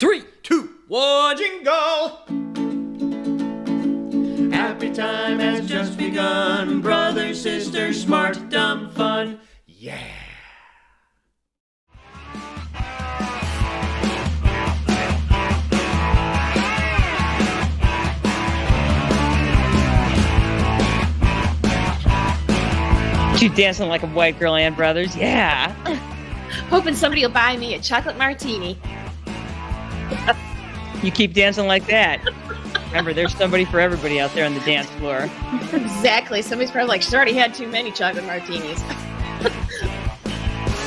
3, 2, 1, jingle! Happy time has just begun. Brother, sister, smart, dumb, fun. Yeah! You dancing like a white girl, Ann Brothers? Yeah. Hoping somebody will buy me a chocolate martini. You keep dancing like that. Remember, there's somebody for everybody out there on the dance floor. Exactly. Somebody's probably like, she's already had too many chocolate martinis.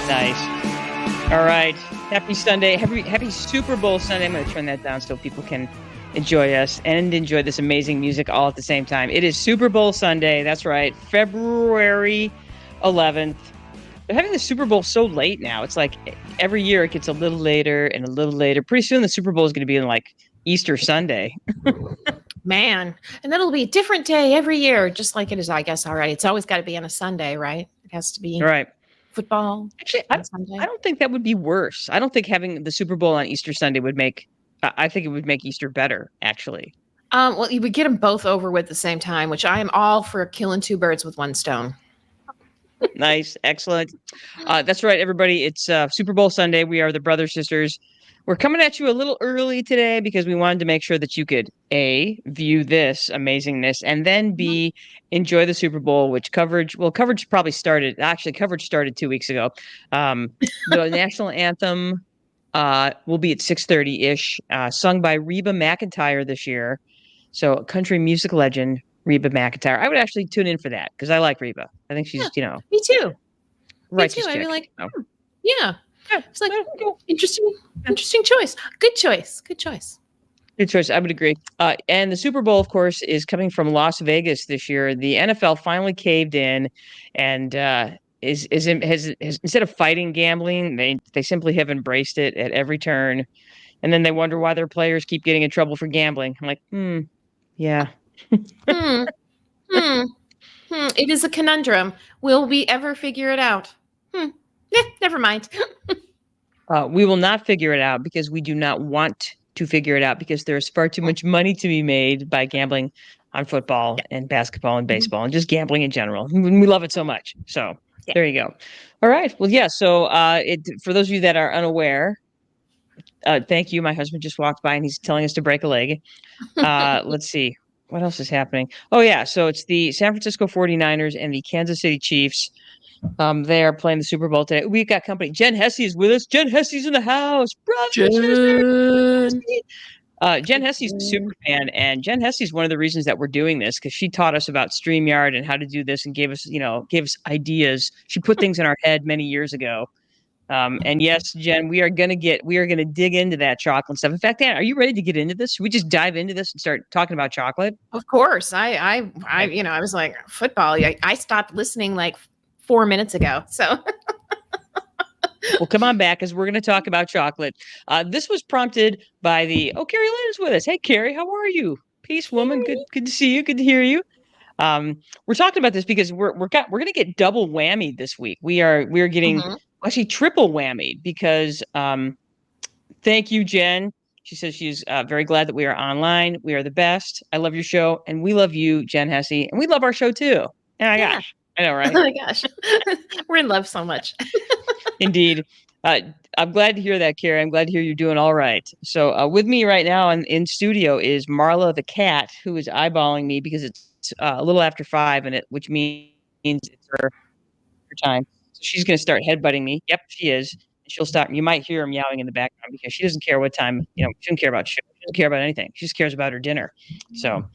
Nice. All right. Happy Sunday. Happy Super Bowl Sunday. I'm going to turn that down so people can enjoy us and enjoy this amazing music all at the same time. It is Super Bowl Sunday. That's right. February 11th. They're having the Super Bowl so late now. It's like every year it gets a little later and a little later. Pretty soon the Super Bowl is going to be in like Easter Sunday. Man. And that'll be a different day every year, just like it is, I guess, already. It's always got to be on a Sunday, right? It has to be right. Football. Actually, I don't think that would be worse. I don't think having the Super Bowl on Easter Sunday would make, I think it would make Easter better, actually. Well, you would get them both over with at the same time, which I am all for killing two birds with one stone. Nice. Excellent. That's right, everybody. It's Super Bowl Sunday. We are the Brother Sisters. We're coming at you a little early today because we wanted to make sure that you could, A, view this amazingness, and then B, enjoy the Super Bowl, which coverage probably started. Actually, coverage started 2 weeks ago. The national anthem will be at 6:30-ish, sung by Reba McEntire this year. So country music legend, Reba McEntire. I would actually tune in for that because I like Reba. I think she's, me too. Righteous me too. I'd be chick, like, you know? yeah. It's like interesting choice. Good choice. Good choice. Good choice. I would agree. And the Super Bowl, of course, is coming from Las Vegas this year. The NFL finally caved in, and has instead of fighting gambling, they simply have embraced it at every turn. And then they wonder why their players keep getting in trouble for gambling. I'm like, yeah. It is a conundrum. Will we ever figure it out? Never mind. We will not figure it out because we do not want to figure it out because there's far too much money to be made by gambling on football and basketball and baseball and just gambling in general. We love it so much. So there you go. All right. Well, yeah. So for those of you that are unaware, thank you. My husband just walked by and he's telling us to break a leg. Let's see. What else is happening? Oh, yeah. So it's the San Francisco 49ers and the Kansas City Chiefs. They are playing the Super Bowl today. We've got company. Jen Hesse is with us. Jen Hesse's in the house. Jen Hesse's a super fan, and Jen Hesse is one of the reasons that we're doing this because she taught us about StreamYard and how to do this and gave us ideas. She put things in our head many years ago. And yes, Jen, we are gonna dig into that chocolate stuff. In fact, Ann, are you ready to get into this? Should we just dive into this and start talking about chocolate? Of course. I was like, football. I stopped listening like 4 minutes ago. So well, come on back because we're going to talk about chocolate. This was prompted by Carrie Lynn is with us. Hey, Carrie, how are you? Peace, woman. Good to see you. Good to hear you. We're talking about this because we're going to get double whammied this week. We're getting actually triple whammied because thank you, Jen. She says she's very glad that we are online. We are the best. I love your show, and we love you, Jen Hesse, and we love our show too. Oh my gosh, I know, right? Oh my gosh, we're in love so much. Indeed. I'm glad to hear that, Carrie. I'm glad to hear you're doing all right. So with me right now in studio is Marla the cat, who is eyeballing me because it's a little after 5, which means it's her time. So she's going to start headbutting me. Yep, she is. She'll stop. You might hear her meowing in the background because she doesn't care what time. She doesn't care about show. She doesn't care about anything. She just cares about her dinner. So,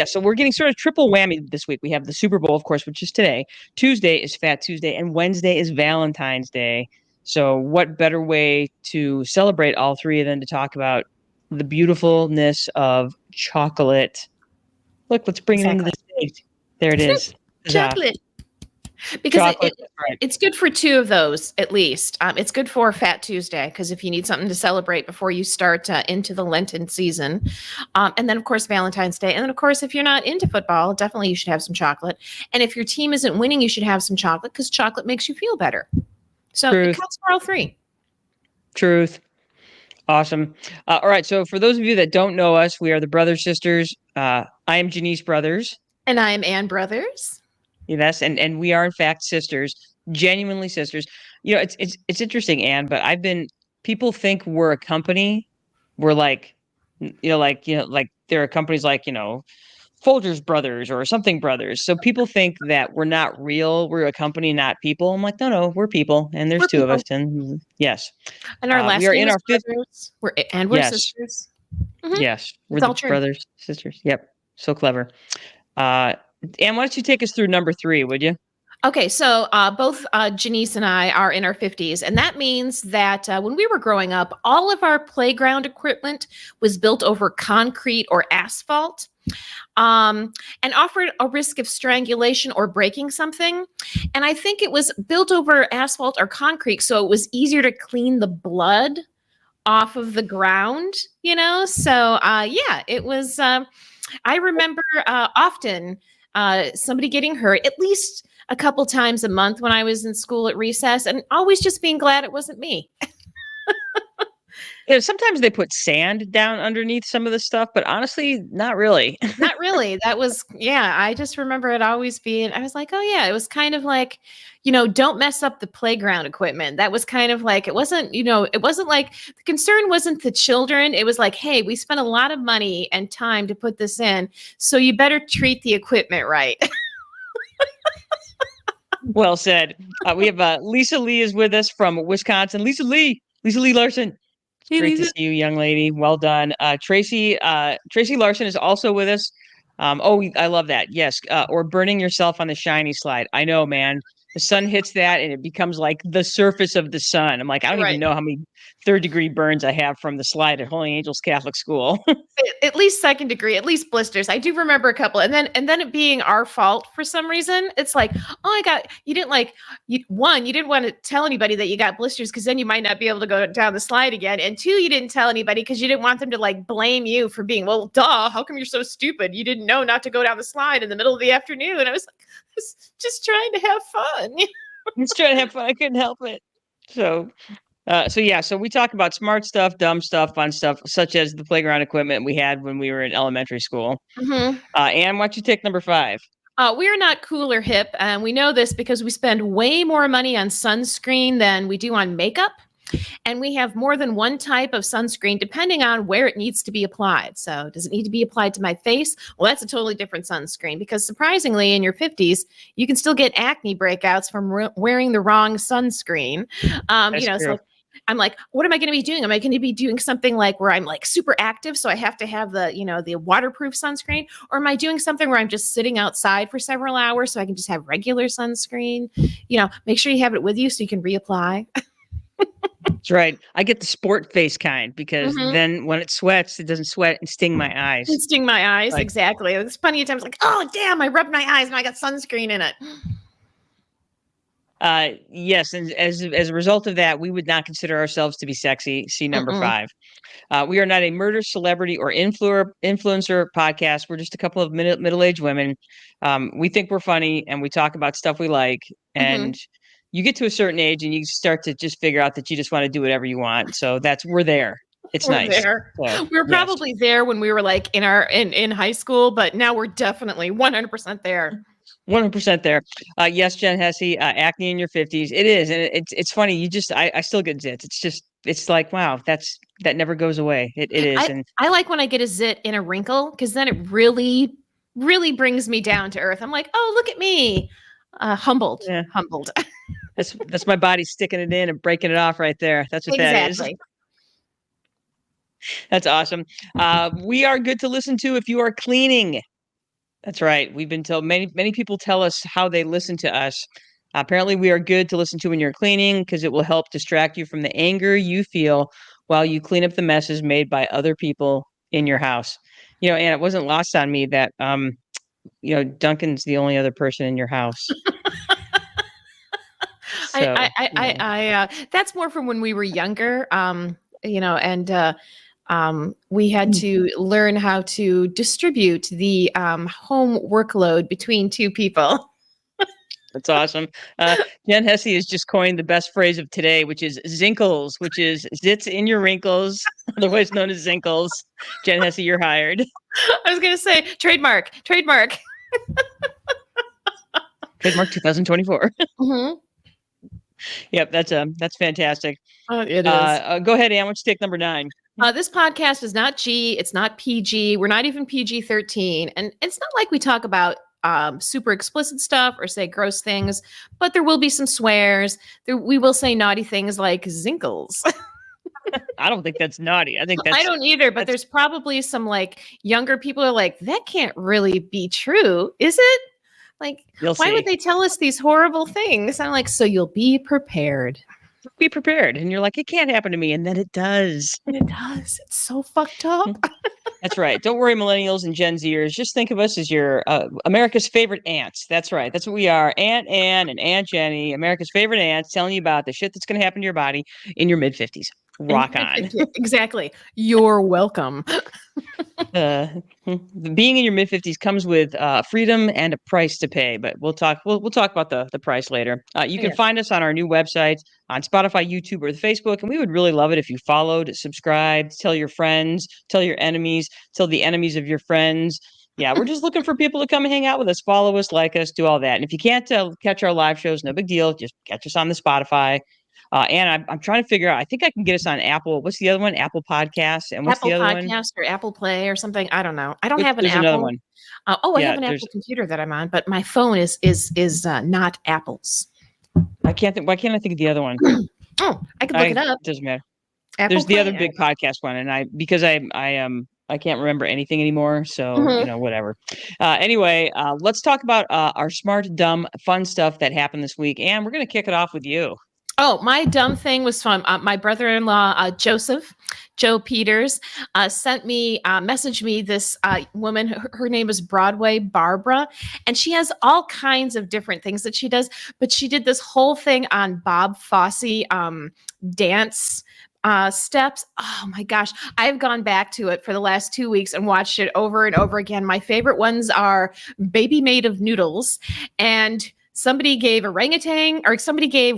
so we're getting sort of triple whammy this week. We have the Super Bowl, of course, which is today. Tuesday is Fat Tuesday, and Wednesday is Valentine's Day. So what better way to celebrate all three than to talk about the beautifulness of chocolate? Look, let's bring it into the stage. There it is. Chocolate. Because it's good for two of those, at least. It's good for Fat Tuesday, because if you need something to celebrate before you start into the Lenten season. And then, of course, Valentine's Day. And then, of course, if you're not into football, definitely you should have some chocolate. And if your team isn't winning, you should have some chocolate, because chocolate makes you feel better. So it counts for all three. Truth. Awesome. All right. So for those of you that don't know us, we are the Brothers Sisters. I am Janice Brothers. And I am Ann Brothers. Yes, and we are in fact sisters, genuinely sisters. You know, it's interesting, Anne, but people think we're a company. We're like, like there are companies like, Folgers Brothers or something Brothers. So people think that we're not real. We're a company, not people. I'm like, no, we're people, and there's We're two of us, people. and yes, And our we last are name in is our fifth. Brothers. We're Yes, sisters. yes, we're It's the all true. brothers, sisters. Yep, so clever. Uh, Anne, why don't you take us through number 3, would you? Okay, so both Janice and I are in our 50s, and that means that when we were growing up, all of our playground equipment was built over concrete or asphalt, and offered a risk of strangulation or breaking something. And I think it was built over asphalt or concrete, so it was easier to clean the blood off of the ground, you know? So, yeah, it was. I remember often somebody getting hurt at least a couple times a month when I was in school at recess, and always just being glad it wasn't me. Yeah, sometimes they put sand down underneath some of the stuff, but honestly, not really. Not really. That was, yeah, I just remember it always being, I was like, oh, yeah, it was kind of like, don't mess up the playground equipment. That was kind of like, it wasn't, it wasn't like the concern wasn't the children. It was like, hey, we spent a lot of money and time to put this in. So you better treat the equipment right. Well said. We have Lisa Lee is with us from Wisconsin. Lisa Lee Larson. It's Hey, great to Lisa. see you, young lady. Well done. Tracy Larson is also with us. I love that. Yes. Or burning yourself on the shiny slide. I know, man. The sun hits that and it becomes like the surface of the sun. I'm like, I don't even Right. know how many third-degree burns I have from the slide at Holy Angels Catholic School. At least second degree, at least blisters. I do remember a couple, and then it being our fault for some reason. It's like, oh, I got you didn't like you didn't want to tell anybody that you got blisters because then you might not be able to go down the slide again. And two, you didn't tell anybody because you didn't want them to like blame you for being, well, duh, how come you're so stupid? You didn't know not to go down the slide in the middle of the afternoon. I was like, I was just trying to have fun. I'm just trying to have fun. I couldn't help it. So we talk about smart stuff, dumb stuff, fun stuff, such as the playground equipment we had when we were in elementary school. Mm-hmm. Anne, why don't you take number 5? We are not cool or hip, and we know this because we spend way more money on sunscreen than we do on makeup. And we have more than one type of sunscreen depending on where it needs to be applied. So, does it need to be applied to my face? Well, that's a totally different sunscreen because surprisingly, in your 50s, you can still get acne breakouts from wearing the wrong sunscreen. That's true. So I'm like, what am I going to be doing? Am I going to be doing something like where I'm like super active, so I have to have the waterproof sunscreen, or am I doing something where I'm just sitting outside for several hours so I can just have regular sunscreen? Make sure you have it with you so you can reapply. That's right. I get the sport face kind because Mhm. then when it sweats, it doesn't sweat and sting my eyes. And sting my eyes, Like- exactly. There's plenty of times like, oh damn, I rubbed my eyes and I got sunscreen in it. Yes, and as a result of that, we would not consider ourselves to be sexy. See number Mm-mm. 5. We are not a murder, celebrity, or influencer podcast. We're just a couple of middle-aged women. We think we're funny and we talk about stuff we like. And you get to a certain age and you start to just figure out that you just want to do whatever you want. So we're there. It's We're nice. there. So, We were yes. probably there when we were like in high school, but now we're definitely 100% there. 100% there. Yes, Jen Hesse, acne in your 50s. It is. And it's funny. I still get zits. It's like, wow, that never goes away. It is. I like when I get a zit in a wrinkle because then it really, really brings me down to earth. I'm like, oh, look at me. Humbled. Yeah. Humbled. That's my body sticking it in and breaking it off right there. That's what that is. Exactly. That's awesome. We are good to listen to if you are cleaning. That's right. We've been told many people tell us how they listen to us. Apparently, we are good to listen to when you're cleaning because it will help distract you from the anger you feel while you clean up the messes made by other people in your house. And it wasn't lost on me that Duncan's the only other person in your house. So, that's more from when we were younger. And we had to learn how to distribute the home workload between two people. That's awesome. Jen Hesse has just coined the best phrase of today, which is zinkles, which is zits in your wrinkles, otherwise known as zinkles. Jen Hesse, you're hired. I was going to say trademark. Trademark 2024. Mm-hmm. Yep, that's fantastic. It is. Go ahead, Ann. Why don't you take number 9? This podcast is not G. It's not PG. We're not even PG-13, and it's not like we talk about super explicit stuff or say gross things, but there will be some swears. We will say naughty things like zinkles. I don't think that's naughty. I think I don't either, but there's probably some like younger people are like, that can't really be true, is it? Like, why would they tell us these horrible things? I'm like, so you'll be prepared. Be prepared. And you're like, it can't happen to me. And then it does. And it does. It's so fucked up. That's right. Don't worry, millennials and Gen Zers. Just think of us as your America's favorite aunts. That's right. That's what we are. Aunt Ann and Aunt Jenny, America's favorite aunts, telling you about the shit that's going to happen to your body in your mid-50s. Rock on. Exactly. You're welcome. Being in your mid-50s comes with freedom and a price to pay, but we'll talk about the price later. You can find us on our new website, on Spotify, YouTube, or the Facebook, and we would really love it if you followed, subscribed, tell your friends, tell your enemies, tell the enemies of your friends. Yeah, we're just looking for people to come and hang out with us, follow us, like us, do all that. And if you can't catch our live shows, no big deal. Just catch us on the Spotify. And I'm trying to figure out, I think I can get us on Apple. What's the other one? Apple Podcasts. And what's Apple the other Podcast or Apple Play or something. I don't know. I don't have an There's Apple. Another one. I have an Apple computer that I'm on, but my phone is not Apple's. I can't think. Why can't I think of the other one? I could look it up. It doesn't matter. Apple There's Play, the other big podcast one, and I can't remember anything anymore. So whatever. Anyway, let's talk about our smart, dumb, fun stuff that happened this week, and we're gonna kick it off with you. Oh, my dumb thing was fun. My brother-in-law, Joe Peters, messaged me this woman. Her name is Broadway Barbara, and she has all kinds of different things that she does. But she did this whole thing on Bob Fosse dance steps. Oh my gosh. I've gone back to it for the last 2 weeks and watched it over and over again. My favorite ones are Baby Made of Noodles and somebody gave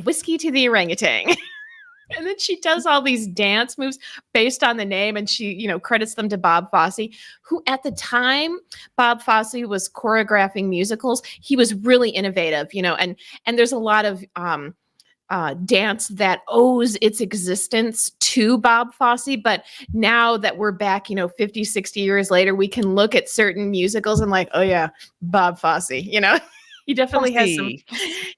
whiskey to the orangutan. And then she does all these dance moves based on the name, and she, credits them to Bob Fosse, who at the time Bob Fosse was choreographing musicals. He was really innovative, and there's a lot of dance that owes its existence to Bob Fosse. But now that we're back, 50, 60 years later, we can look at certain musicals and like, oh yeah, Bob Fosse, He definitely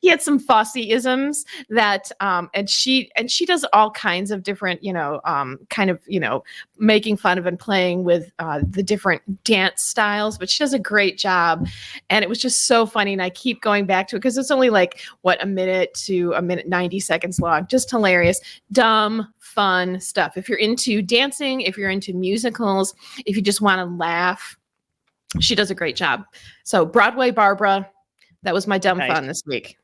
he had some Fosse-isms that, and she does all kinds of different, making fun of and playing with the different dance styles, but she does a great job. And it was just so funny. And I keep going back to it because it's only like, a minute to a minute, 90 seconds long, just hilarious, dumb, fun stuff. If you're into dancing, if you're into musicals, if you just want to laugh, she does a great job. So Broadway Barbara, that was my dumb fun this week.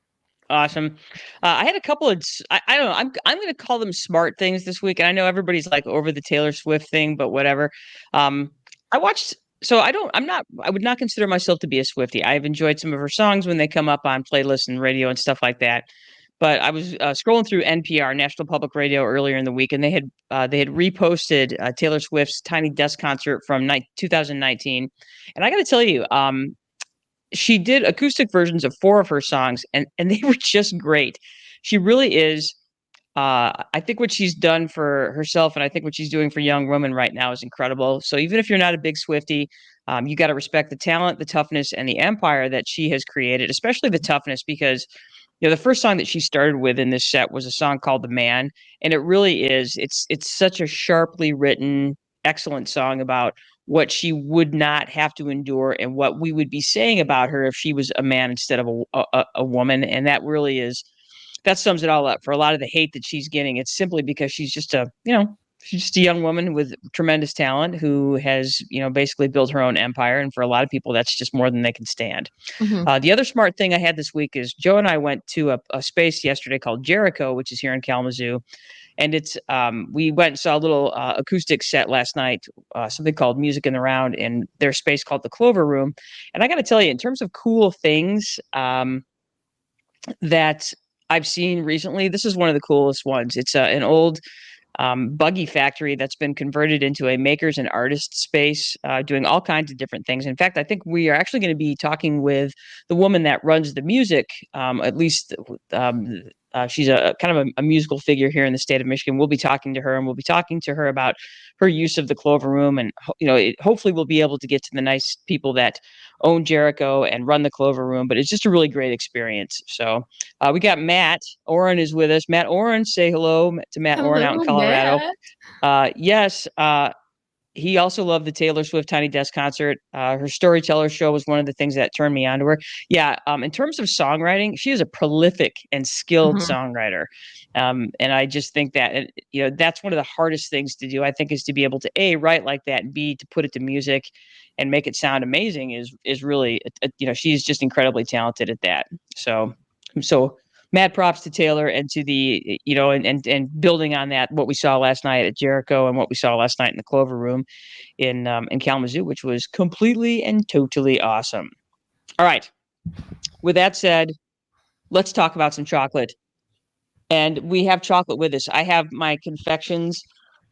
Awesome. I had a couple of, I don't know, I'm going to call them smart things this week. And I know everybody's like over the Taylor Swift thing, but whatever. I would not consider myself to be a Swiftie. I've enjoyed some of her songs when they come up on playlists and radio and stuff like that. But I was scrolling through NPR, National Public Radio, earlier in the week, and they had reposted Taylor Swift's Tiny Desk concert from 2019. And I got to tell you, she did acoustic versions of 4 of her songs, and they were just great. She really is. I think what she's done for herself, and I think what she's doing for young women right now is incredible. So even if you're not a big Swiftie, you got to respect the talent, the toughness, and the empire that she has created, especially the toughness, because the first song that she started with in this set was a song called "The Man," and it really is. It's such a sharply written, excellent song about what she would not have to endure and what we would be saying about her if she was a man instead of a woman. And that really is, that sums it all up. For a lot of the hate that she's getting, it's simply because she's just a young woman with tremendous talent who has, basically built her own empire. And for a lot of people, that's just more than they can stand. Mm-hmm. The other smart thing I had this week is Joe and I went to a space yesterday called Jericho, which is here in Kalamazoo. And it's we went and saw a little acoustic set last night, something called Music in the Round, in their space called the Clover Room. And I got to tell you, in terms of cool things, that I've seen recently. This is one of the coolest ones. It's an old buggy factory that's been converted into a makers and artists space, doing all kinds of different things. In fact, I think we are actually going to be talking with the woman that runs the music, at least. She's a kind of a musical figure here in the state of Michigan. We'll be talking to her, and we'll be talking to her about her use of the Clover Room, and hopefully we'll be able to get to the nice people that own Jericho and run the Clover Room. But it's just a really great experience. So we got Matt Oren is with us. Matt Oren, say hello to Matt Oren out in Hello, Colorado. Matt. Yes, he also loved the Taylor Swift Tiny Desk concert. Her Storyteller show was one of the things that turned me on to her. Yeah, in terms of songwriting, she is a prolific and skilled Mhm. songwriter. And I just think that, that's one of the hardest things to do, I think, is to be able to A, write like that, and B, to put it to music and make it sound amazing is really, she's just incredibly talented at that. So mad props to Taylor and to the, and building on that, what we saw last night at Jericho and what we saw last night in the Clover Room in Kalamazoo, which was completely and totally awesome. All right. With that said, let's talk about some chocolate. And we have chocolate with us. I have my confections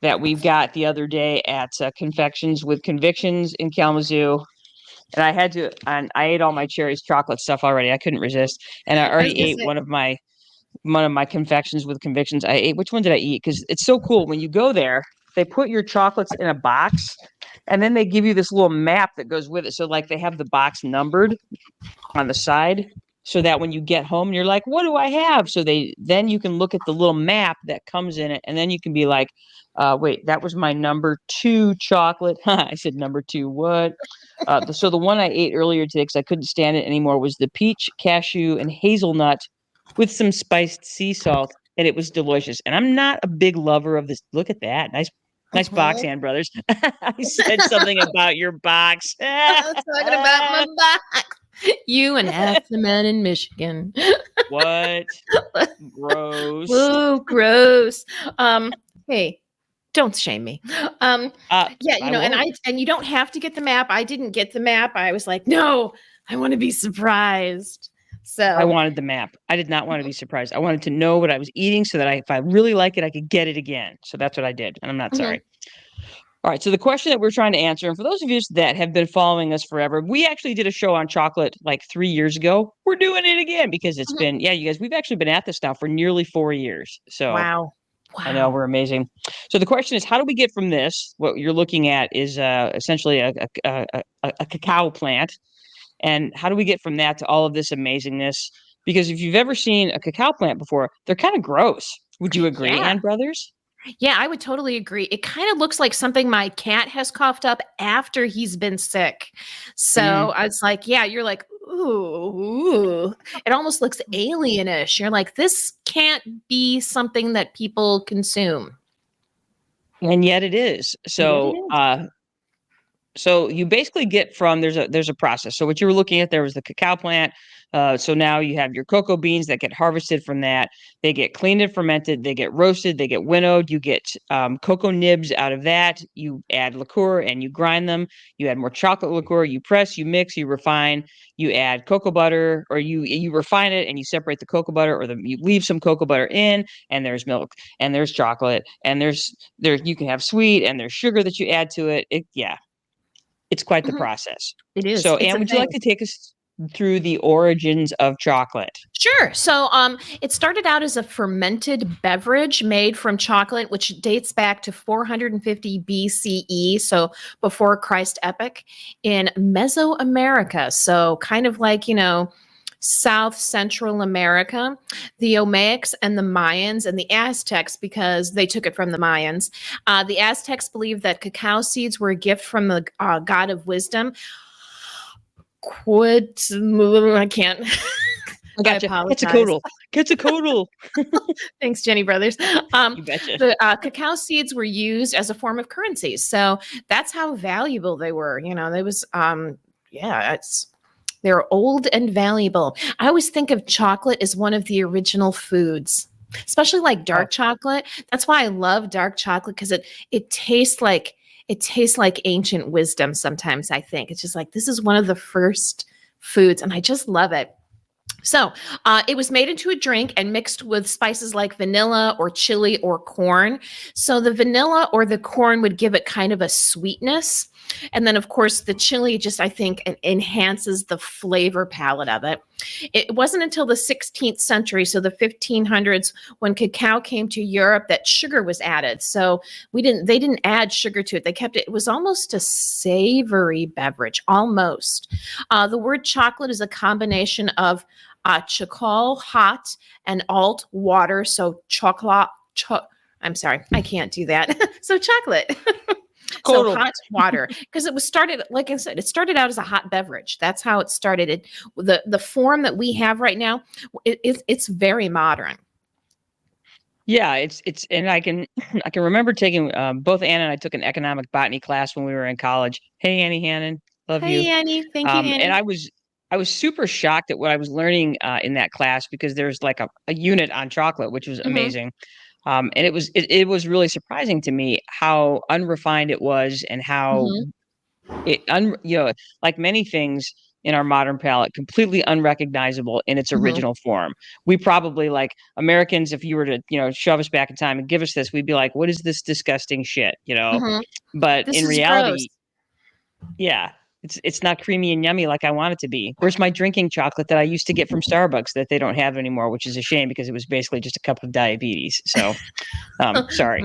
that we got the other day at Confections with Convictions in Kalamazoo. And I ate all my Cherries chocolate stuff already. I couldn't resist. And I I was already gonna ate say, one of my confections with convictions. I ate, which one did I eat? Because it's so cool. When you go there, they put your chocolates in a box and then they give you this little map that goes with it. So like they have the box numbered on the side so that when you get home, you're like, what do I have? So then you can look at the little map that comes in it. And then you can be like, wait, that was my number 2 chocolate. I said number 2, what? So the one I ate earlier today, because I couldn't stand it anymore, was the peach, cashew, and hazelnut with some spiced sea salt, and it was delicious. And I'm not a big lover of this. Look at that. Nice box, Mhm. Hand Brothers. I said something about your box. I was talking about my box. You and half the men in Michigan. What? Gross. Whoa, gross. Hey, don't shame me. Yeah, I and won't. you don't have to get the map. I didn't get the map. I was like, no, I want to be surprised. I So, wanted the map. I did not want to be surprised. I wanted to know what I was eating so that if I really like it, I could get it again. So that's what I did, and I'm not mhm, sorry. All right. So the question that we're trying to answer, and for those of you that have been following us forever, we actually did a show on chocolate like 3 years ago. We're doing it again because it's mhm. been, yeah, you guys, we've actually been at this now for nearly 4 years. So Wow. I know Wow. we're amazing. So the question is, how do we get from this? What you're looking at is essentially a cacao plant, and how do we get from that to all of this amazingness? Because if you've ever seen a cacao plant before, they're kind of gross. Would you agree, Yeah. Ann Brothers? Yeah, I would totally agree. It kind of looks like something my cat has coughed up after he's been sick. So Mm. I was like, yeah, you're like, ooh. It almost looks alienish. You're like, this can't be something that people consume. And yet it is. And yet it So is. so you basically get from there's a process. So what you were looking at there was the cacao plant. So now you have your cocoa beans that get harvested from that. They get cleaned and fermented. They get roasted. They get winnowed. You get cocoa nibs out of that. You add liqueur and you grind them. You add more chocolate liqueur. You press. You mix. You refine. You add cocoa butter, or you refine it and you separate the cocoa butter, or you leave some cocoa butter in. And there's milk and there's chocolate and there you can have sweet and there's sugar that you add to it. Yeah, it's quite the Mhm. process. It is. So, It's Anne, a would you like thing. to take us through the origins of chocolate? Sure. So, it started out as a fermented beverage made from chocolate, which dates back to 450 BCE, so before Christ epoch, in Mesoamerica. So, kind of like, South Central America, the Olmecs and the Mayans and the Aztecs, because they took it from the Mayans. The Aztecs believed that cacao seeds were a gift from the god of wisdom. I can't. I I gotcha. apologize. Quetzalcoatl. Quetzalcoatl. Thanks, Jenny Brothers. Um, You betcha. the cacao seeds were used as a form of currency, so that's how valuable they were. They was, yeah, they're old and valuable. I always think of chocolate as one of the original foods, especially like Oh, dark chocolate. That's why I love dark chocolate because it tastes like ancient wisdom. Sometimes I think it's just like this is one of the first foods, and I just love it. So it was made into a drink and mixed with spices like vanilla or chili or corn. So the vanilla or the corn would give it kind of a sweetness. And then, of course, the chili just, I think, enhances the flavor palette of it. It wasn't until the 16th century, so the 1500s, when cacao came to Europe, that sugar was added. So they didn't add sugar to it. They kept it. It was almost a savory beverage, almost. The word chocolate is a combination of chocol, hot, and alt, water. So chocolate. I'm sorry, I can't do that. So chocolate. So hot water, because it was started, like I said, it started out as a hot beverage. That's how it started. The form that we have right now, it's very modern. Yeah, it's and I can I can remember taking both Anna and I took an economic botany class when we were in college. Hey, Annie Hannon, love you. Hey, Annie. Thank you, Annie. And I was super shocked at what I was learning in that class because there's like a unit on chocolate, which was amazing. And it was really surprising to me how unrefined it was and how like many things in our modern palate, completely unrecognizable in its original form. We probably, like Americans, if you were to, shove us back in time and give us this, we'd be like, what is this disgusting shit? But This in is reality, gross. yeah, it's not creamy and yummy like I want it to be. Where's my drinking chocolate that I used to get from Starbucks that they don't have anymore, which is a shame because it was basically just a cup of diabetes. So, sorry.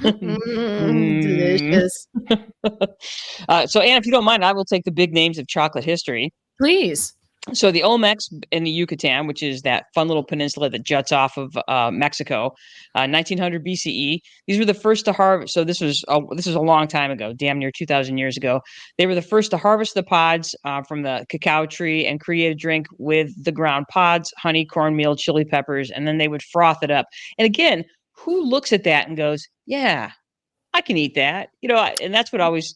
Delicious. So, Anne, if you don't mind, I will take the big names of chocolate history. Please. So the Olmecs in the Yucatan, which is that fun little peninsula that juts off of Mexico, 1900 BCE. These were the first to harvest. So this was a long time ago, damn near 2,000 years ago. They were the first to harvest the pods from the cacao tree and create a drink with the ground pods, honey, cornmeal, chili peppers, and then they would froth it up. And again, who looks at that and goes, "Yeah, I can eat that," and that's what I always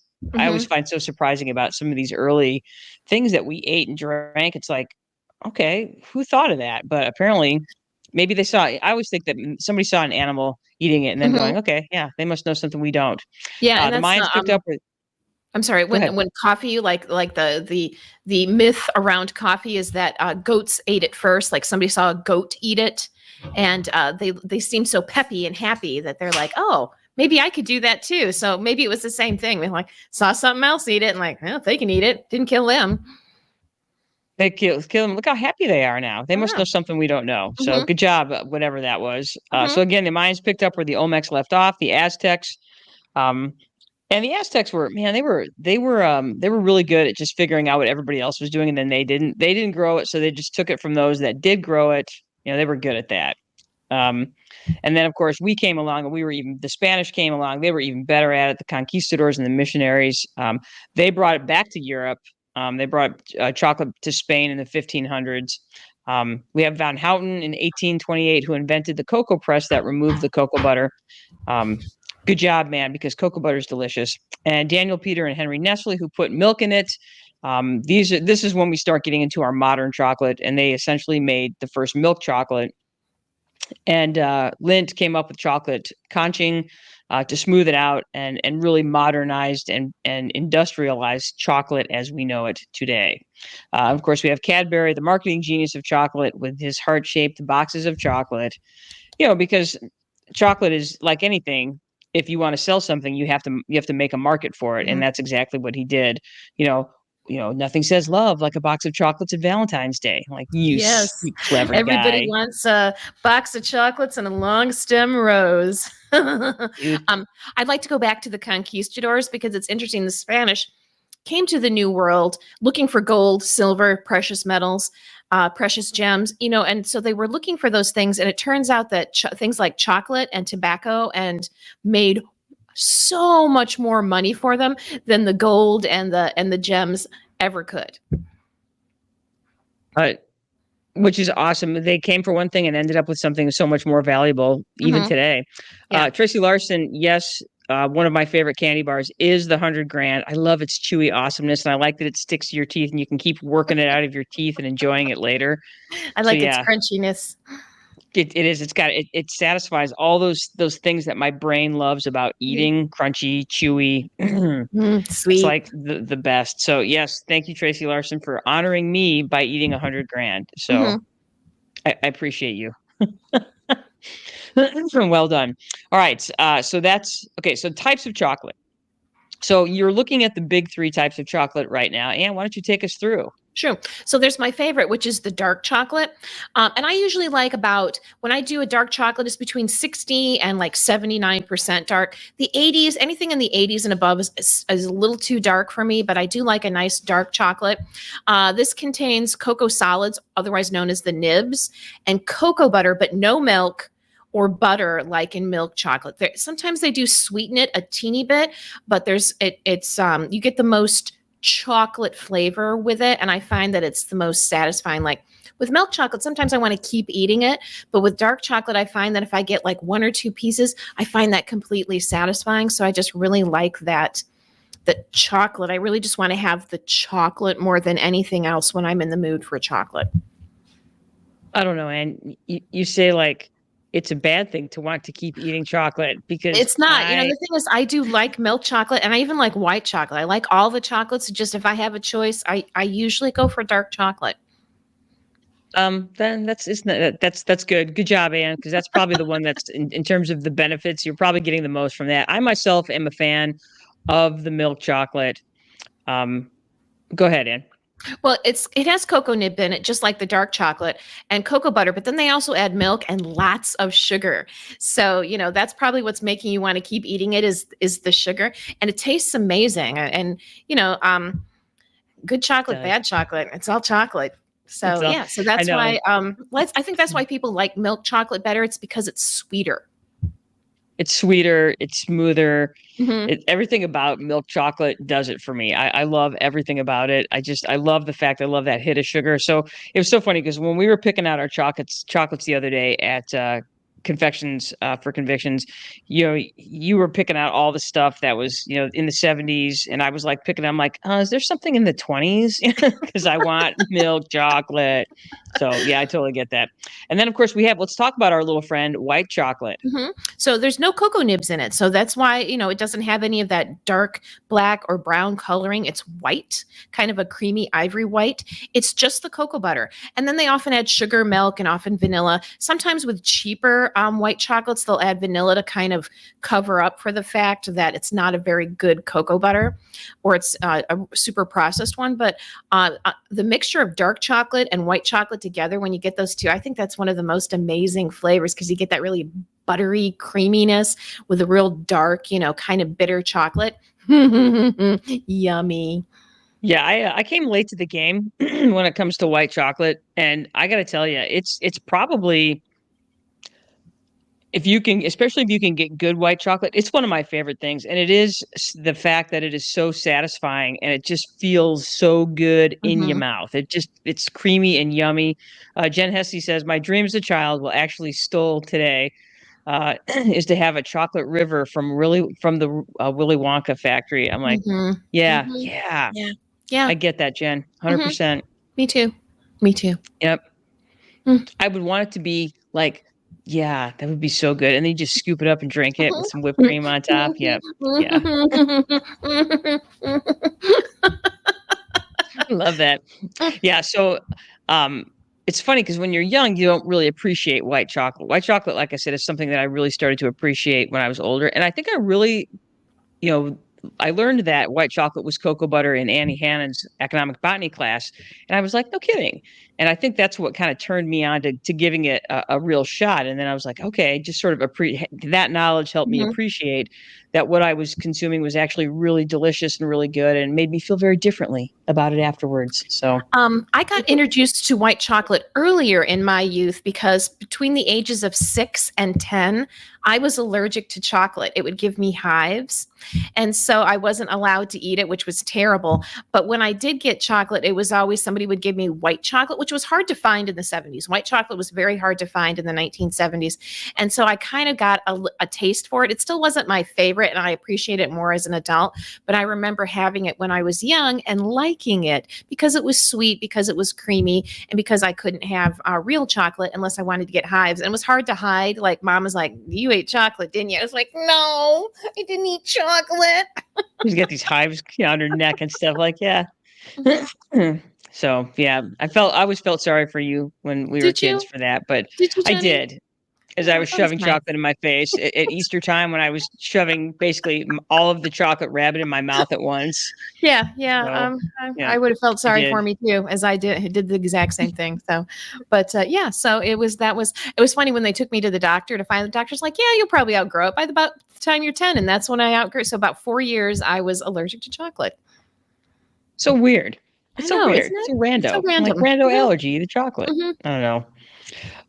find so surprising about some of these early things that we ate and drank. It's like, okay, who thought of that? But apparently, maybe they saw. I always think that somebody saw an animal eating it and then going, okay, yeah, they must know something we don't. Yeah, and The that's Mayans picked up. I'm sorry. Go ahead. When coffee, like the myth around coffee is that goats ate it first. Like somebody saw a goat eat it, and they seemed so peppy and happy that they're like, oh, maybe I could do that too. So maybe it was the same thing. They like saw something else eat it and like, well, if they can eat it, didn't kill them. They kill them. Look how happy they are now. They must know something we don't know. So good job, whatever that was. So again, the Mayans picked up where the Olmecs left off. The Aztecs. And the Aztecs were, man, they were really good at just figuring out what everybody else was doing, and then they didn't grow it, so they just took it from those that did grow it. They were good at that. And then of course we came along, and the Spanish came along. They were even better at it. The conquistadors and the missionaries, they brought it back to Europe. They brought chocolate to Spain in the 1500s. We have Van Houten in 1828 who invented the cocoa press that removed the cocoa butter. Good job, man, because cocoa butter is delicious. And Daniel Peter and Henry Nestle, who put milk in it. This is when we start getting into our modern chocolate, and they essentially made the first milk chocolate. And Lindt came up with chocolate conching to smooth it out and really modernized and industrialized chocolate as we know it today. Of course, we have Cadbury, the marketing genius of chocolate, with his heart-shaped boxes of chocolate. Because chocolate is like anything. If you want to sell something, you have to make a market for it, and that's exactly what he did. Nothing says love like a box of chocolates at Valentine's Day. Like, yes, sweet, clever everybody guy. wants a box of chocolates and a long stem rose. I'd like to go back to the conquistadors because it's interesting. The Spanish came to the New World looking for gold, silver, precious metals, precious gems, and so they were looking for those things. And it turns out that things like chocolate and tobacco made so much more money for them than the gold and the gems ever could. Which is awesome. They came for one thing and ended up with something so much more valuable even today. Yeah. Tracy Larson, yes, one of my favorite candy bars is the 100 Grand. I love its chewy awesomeness, and I like that it sticks to your teeth and you can keep working it out of your teeth and enjoying it later. I like its crunchiness. It is. It satisfies all those things that my brain loves about eating, crunchy, chewy. It's Sweet. like the best. So yes, thank you, Tracy Larson, for honoring me by eating 100 grand. So Mhm. I appreciate you. Well done. All right. So that's okay. So types of chocolate. So you're looking at the big three types of chocolate right now. And why don't you take us through? Sure. So there's my favorite, which is the dark chocolate. And I usually like when I do a dark chocolate, it's between 60 and like 79% dark. The 80s, anything in the 80s and above is a little too dark for me, but I do like a nice dark chocolate. This contains cocoa solids, otherwise known as the nibs, and cocoa butter, but no milk or butter like in milk chocolate. Sometimes they do sweeten it a teeny bit, but you get the most chocolate flavor with it, and I find that it's the most satisfying. Like with milk chocolate, sometimes I want to keep eating it, but with dark chocolate, I find that if I get like one or two pieces, I find that completely satisfying. So I just really like that the chocolate. I really just want to have the chocolate more than anything else when I'm in the mood for chocolate. I don't know, and you say like it's a bad thing to want to keep eating chocolate because It's not. The thing is, I do like milk chocolate, and I even like white chocolate. I like all the chocolates. Just if I have a choice, I usually go for dark chocolate. Then that's good. Good job, Anne, because that's probably the one that's in terms of the benefits, you're probably getting the most from that. I myself am a fan of the milk chocolate. Um, Go ahead, Anne. Well, it has cocoa nib in it, just like the dark chocolate, and cocoa butter, but then they also add milk and lots of sugar. So, that's probably what's making you want to keep eating it is the sugar, and it tastes amazing. And, good chocolate, Does bad chocolate, it's all chocolate. So, so yeah, so I that's know why I think that's why people like milk chocolate better. It's because it's sweeter. it's sweeter, it's smoother. Hmm. Everything about milk chocolate does it for me. I love everything about it. I love the fact I love that hit of sugar. So it was so funny because when we were picking out our chocolates the other day at confections for convictions, you were picking out all the stuff that was in the 70s, and I was like picking. I'm like, is there something in the 20s? Because I want milk chocolate. So yeah, I totally get that. And then of course let's talk about our little friend white chocolate. Hmm. So there's no cocoa nibs in it. So that's why, it doesn't have any of that dark black or brown coloring. It's white, kind of a creamy ivory white. It's just the cocoa butter. And then they often add sugar, milk, and often vanilla. Sometimes with cheaper white chocolates, they'll add vanilla to kind of cover up for the fact that it's not a very good cocoa butter, or it's a super processed one. But the mixture of dark chocolate and white chocolate together, when you get those two, I think that's one of the most amazing flavors because you get that really buttery creaminess with a real dark, kind of bitter chocolate. Yummy. Yeah, I came late to the game when it comes to white chocolate, and I got to tell you, it's probably especially if you can get good white chocolate, it's one of my favorite things, and it is the fact that it is so satisfying and it just feels so good in your Hmm. mouth. It's creamy and yummy. Jen Hesse says, "My dream as a child, well, actually stole today." Is to have a chocolate river from the Willy Wonka factory. I'm like, Hmm. yeah, Hmm. yeah, Yeah. Yeah. I get that, Jen. Hmm. 100%. Me too. Me too. Yep. Mm. I would want it to be like, yeah, that would be so good. And then you just scoop it up and drink it with some whipped cream on top. Yep. Yeah. Love that. Yeah. So, um, it's funny because when you're young, you don't really appreciate white chocolate. White chocolate, like I said, is something that I really started to appreciate when I was older. And I think I really you know, I learned that white chocolate was cocoa butter in Annie Hannon's economic botany class. And I was like, no kidding. And I think that's what kind of turned me on to giving it a real shot. And then I was like, okay, just sort of that knowledge helped me Mhm. appreciate that what I was consuming was actually really delicious and really good and made me feel very differently about it afterwards. So, I got introduced to white chocolate earlier in my youth because between the ages of 6 and 10, I was allergic to chocolate. It would give me hives. And so I wasn't allowed to eat it, which was terrible. But when I did get chocolate, it was always somebody would give me white chocolate, which which was hard to find in the 70s. White chocolate was very hard to find in the 1970s. And so I kind of got a taste for it. It still wasn't my favorite, and I appreciate it more as an adult. But I remember having it when I was young and liking it because it was sweet, because it was creamy, and because I couldn't have real chocolate unless I wanted to get hives. And it was hard to hide. Like mom was like, "You ate chocolate, didn't you?" I was like, "No, I didn't eat chocolate." You get these hives on her neck and stuff like, yeah. So yeah, I always felt sorry for you when we were Did kids you? for that, but Did you, I Jenny? did. As I Oh, was that was shoving nice. chocolate in my face at Easter time, when I was shoving basically all of the chocolate rabbit in my mouth at once. Yeah. So, yeah, I would have felt I sorry for did. me too, as I did the exact same thing. So, but yeah, so it was funny when they took me to the doctor to find the doctor's like, yeah, you'll probably outgrow it by about the time you're 10, and that's when I outgrew. So about 4 years, I was allergic to chocolate. So weird. I It's so know, weird. isn't It's it? a It's so rando, like random. rando allergy to chocolate. Hmm. I don't know.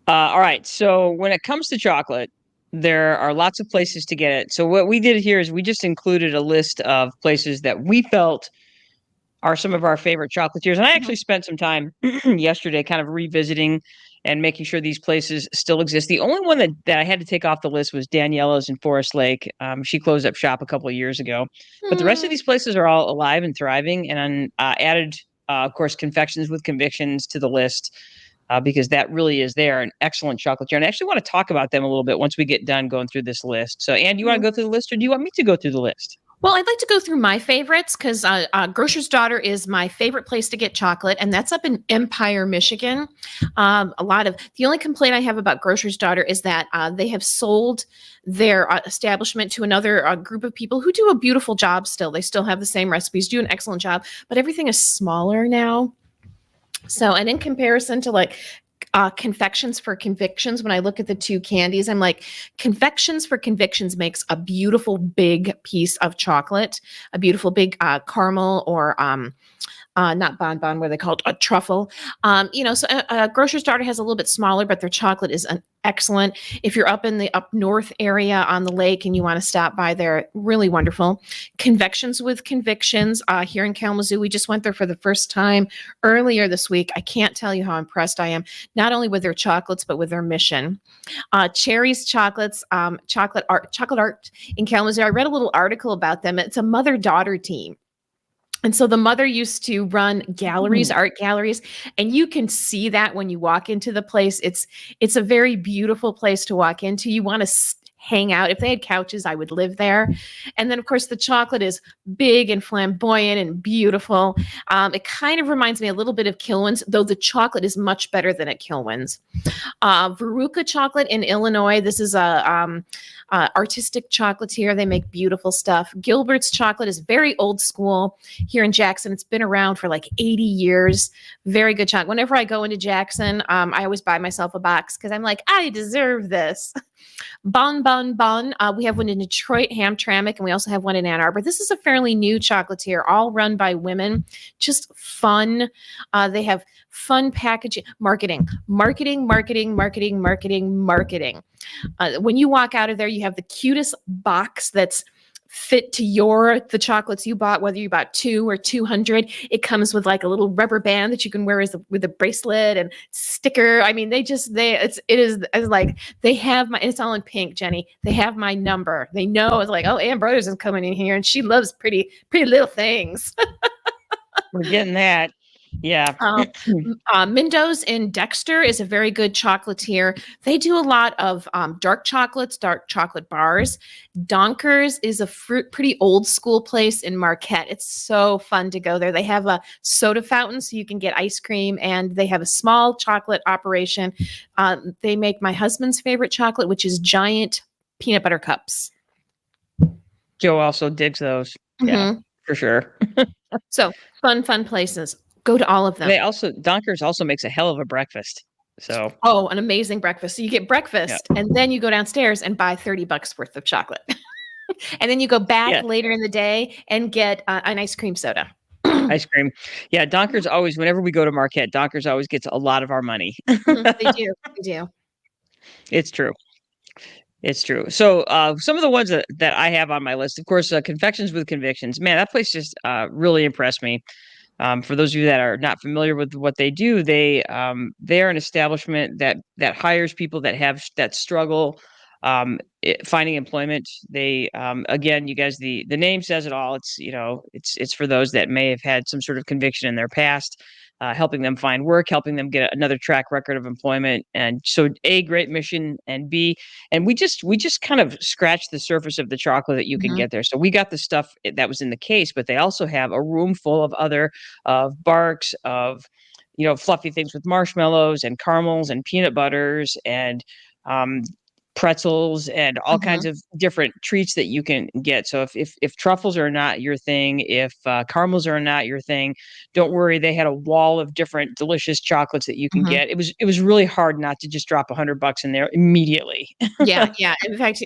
All right. So when it comes to chocolate, there are lots of places to get it. So what we did here is we just included a list of places that we felt are some of our favorite chocolatiers. And I Hmm. actually spent some time yesterday kind of revisiting and making sure these places still exist. The only one that I had to take off the list was Daniela's in Forest Lake. She closed up shop a couple of years ago, but the rest of Hmm. these places are all alive and thriving. And added, of course, Confections with Convictions to the list. Because that really is there an excellent chocolatier. And I actually want to talk about them a little bit once we get done going through this list. So, Anne, do you want to go through the list or do you want me to go through the list? Well, I'd like to go through my favorites because Grocer's Daughter is my favorite place to get chocolate, and that's up in Empire, Michigan. The only complaint I have about Grocer's Daughter is that they have sold their establishment to another group of people who do a beautiful job still. They still have the same recipes, do an excellent job, but everything is smaller now. So, and in comparison to like Confections for Convictions, when I look at the two candies, I'm like, Confections for Convictions makes a beautiful big piece of chocolate, a beautiful big caramel or not bonbon, where they call it a truffle. Grocer's Daughter has a little bit smaller, but their chocolate is an excellent. If you're up in the up north area on the lake and you want to stop by there, really wonderful. Confections with Convictions here in Kalamazoo. We just went there for the first time earlier this week. I can't tell you how impressed I am, not only with their chocolates, but with their mission. Cherry's Chocolates, chocolate art in Kalamazoo. I read a little article about them. It's a mother-daughter team. And so the mother used to run galleries, art galleries, and you can see that when you walk into the place. It's a very beautiful place to walk into. You want to hang out. If they had couches, I would live there. And then, of course, the chocolate is big and flamboyant and beautiful. It kind of reminds me a little bit of Kilwins, though the chocolate is much better than at Kilwins. Veruca Chocolate in Illinois. This is a artistic chocolatier. They make beautiful stuff. Gilbert's Chocolate is very old school here in Jackson. It's been around for like 80 years. Very good chocolate. Whenever I go into Jackson, I always buy myself a box because I'm like, I deserve this. Bon Bon Bon. We have one in Detroit, Hamtramck, and we also have one in Ann Arbor. This is a fairly new chocolatier, all run by women. Just fun. They have fun packaging, marketing. When you walk out of there, you have the cutest box that's fit to the chocolates you bought, whether you bought 2 or 200. It comes with like a little rubber band that you can wear with a bracelet and sticker. I mean, it's like they have it's all in pink, Jenny. They have my number. They know it's like, oh, Ann Brothers is coming in here and she loves pretty little things. We're getting that. Yeah. Mindo's in Dexter is a very good chocolatier. They do a lot of dark chocolates, dark chocolate bars. Donkers is a pretty old school place in Marquette. It's so fun to go there. They have a soda fountain so you can get ice cream, and they have a small chocolate operation. They make my husband's favorite chocolate, which is giant peanut butter cups. Joe also digs those. Yeah, for sure. So fun places. Go to all of them. Donkers also makes a hell of a breakfast. So an amazing breakfast. So you get breakfast and then you go downstairs and buy $30 worth of chocolate. And then you go back later in the day and get an ice cream soda. Ice cream. Yeah, Donkers always, whenever we go to Marquette, Donkers always gets a lot of our money. They do. It's true. It's true. So some of the ones that I have on my list, of course, Confections with Convictions. Man, that place just really impressed me. For those of you that are not familiar with what they do, they are an establishment that hires people that struggle finding employment. They again, you guys, the name says it all. It's for those that may have had some sort of conviction in their past, helping them find work, helping them get another track record of employment. And so, A, great mission, and B, and we just kind of scratched the surface of the chocolate that you can Mhm. get there. So we got the stuff that was in the case, but they also have a room full of other of barks of fluffy things with marshmallows and caramels and peanut butters and um, pretzels and all kinds Mhm. of different treats that you can get. So if truffles are not your thing, if caramels are not your thing, don't worry. They had a wall of different delicious chocolates that you can Mhm. get. It was really hard not to just drop $100 in there immediately. Yeah, yeah. In fact,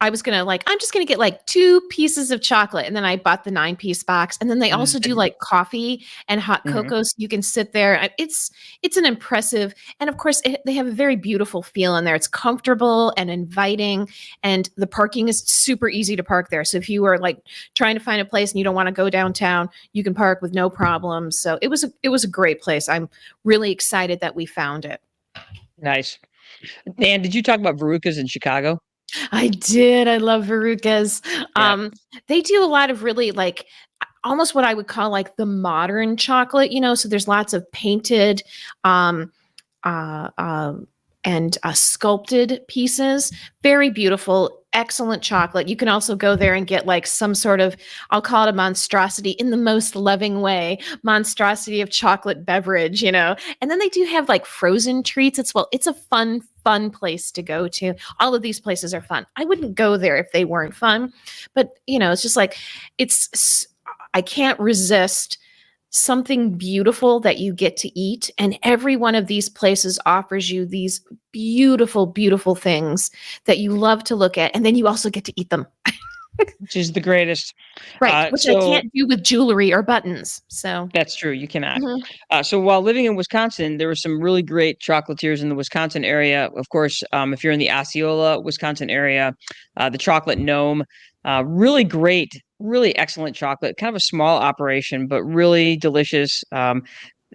I was gonna I'm just gonna get like 2 pieces of chocolate, and then I bought the 9-piece box. And then they also do Mhm, like coffee and hot mhm. cocoa, so you can sit there. It's an impressive, and of course, they have a very beautiful feel in there. It's comfortable and inviting, and the parking is super easy to park there. So if you are like trying to find a place and you don't want to go downtown, you can park with no problem. So it was a great place. I'm really excited that we found it. Nice. And did you talk about Verucas in Chicago? I did. I love Verucas. Yeah. They do a lot of really almost what I would call like the modern chocolate, so there's lots of painted um uh, um, and sculpted pieces. Very beautiful, excellent chocolate. You can also go there and get like some sort of, I'll call it a monstrosity in the most loving way, monstrosity of chocolate beverage. And then they do have like frozen treats. It's a fun place to go to. All of these places are fun. I wouldn't go there if they weren't fun, but it's just like, I can't resist something beautiful that you get to eat. And every one of these places offers you these beautiful, beautiful things that you love to look at. And then you also get to eat them. Which is the greatest. Right. Which I So can't do with jewelry or buttons. So, that's true. You cannot. mhm. So while living in Wisconsin, there were some really great chocolatiers in the Wisconsin area. Of course, if you're in the Osceola, Wisconsin area, the Chocolate Gnome, really great, really excellent chocolate. Kind of a small operation, but really delicious.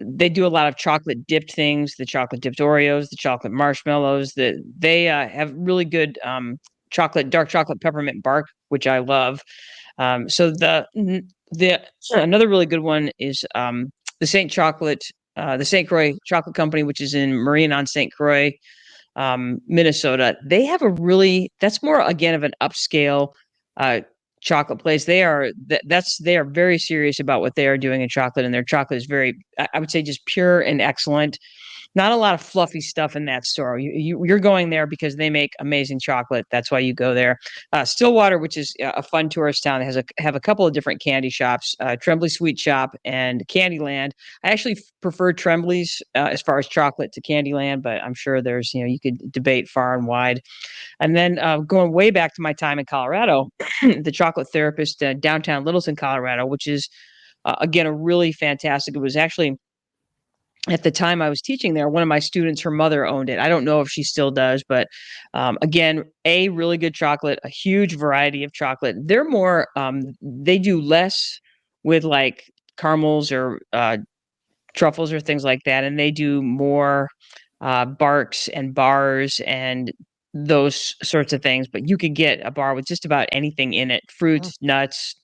They do a lot of chocolate dipped things, the chocolate dipped Oreos, the chocolate marshmallows. They have really good dark chocolate peppermint bark, which I love. So the another really good one is the the St. Croix Chocolate Company, which is in Marine on St. Croix, Minnesota. They have that's more again of an upscale uh, chocolate place. They are very serious about what they are doing in chocolate, and their chocolate is I would say, just pure and excellent. Not a lot of fluffy stuff in that store. You're going there because they make amazing chocolate. That's why you go there. Stillwater, which is a fun tourist town, have a couple of different candy shops: Trembly Sweet Shop and Candyland. I actually prefer Tremblay's as far as chocolate to Candyland, but I'm sure there's you could debate far and wide. And then going way back to my time in Colorado, the Chocolate Therapist downtown Littleton, Colorado, which is again a really fantastic. It was actually at the time I was teaching there, one of my students, her mother owned it. I don't know if she still does, but again, a really good chocolate, a huge variety of chocolate. They do less with like caramels or truffles or things like that, and they do more barks and bars and those sorts of things. But you could get a bar with just about anything in it: fruit, nuts,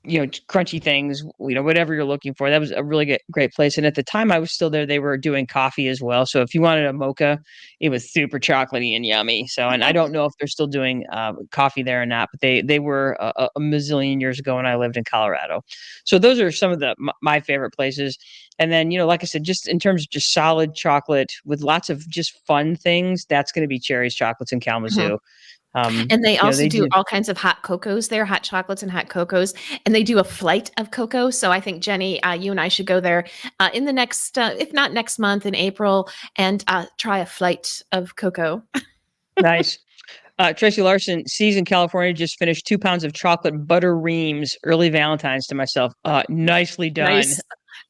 crunchy things, whatever you're looking for. That was a really great place. And at the time I was still there, they were doing coffee as well. So if you wanted a mocha, it was super chocolatey and yummy. So, and I don't know if they're still doing coffee there or not, but they were a mazillion years ago when I lived in Colorado. So those are some of my favorite places. And then, like I said, just in terms of just solid chocolate with lots of just fun things, that's going to be Cherry's Chocolates in Kalamazoo. And they also They do do. all kinds of hot cocos there, hot chocolates and hot cocos. And they do a flight of cocoa. So I think, Jenny, you and I should go there in the next, if not next month, in April, and try a flight of cocoa. Nice. Tracy Larson, Seas in California, just finished 2 pounds of chocolate butter reams, early Valentine's to myself. Nicely done. Nice.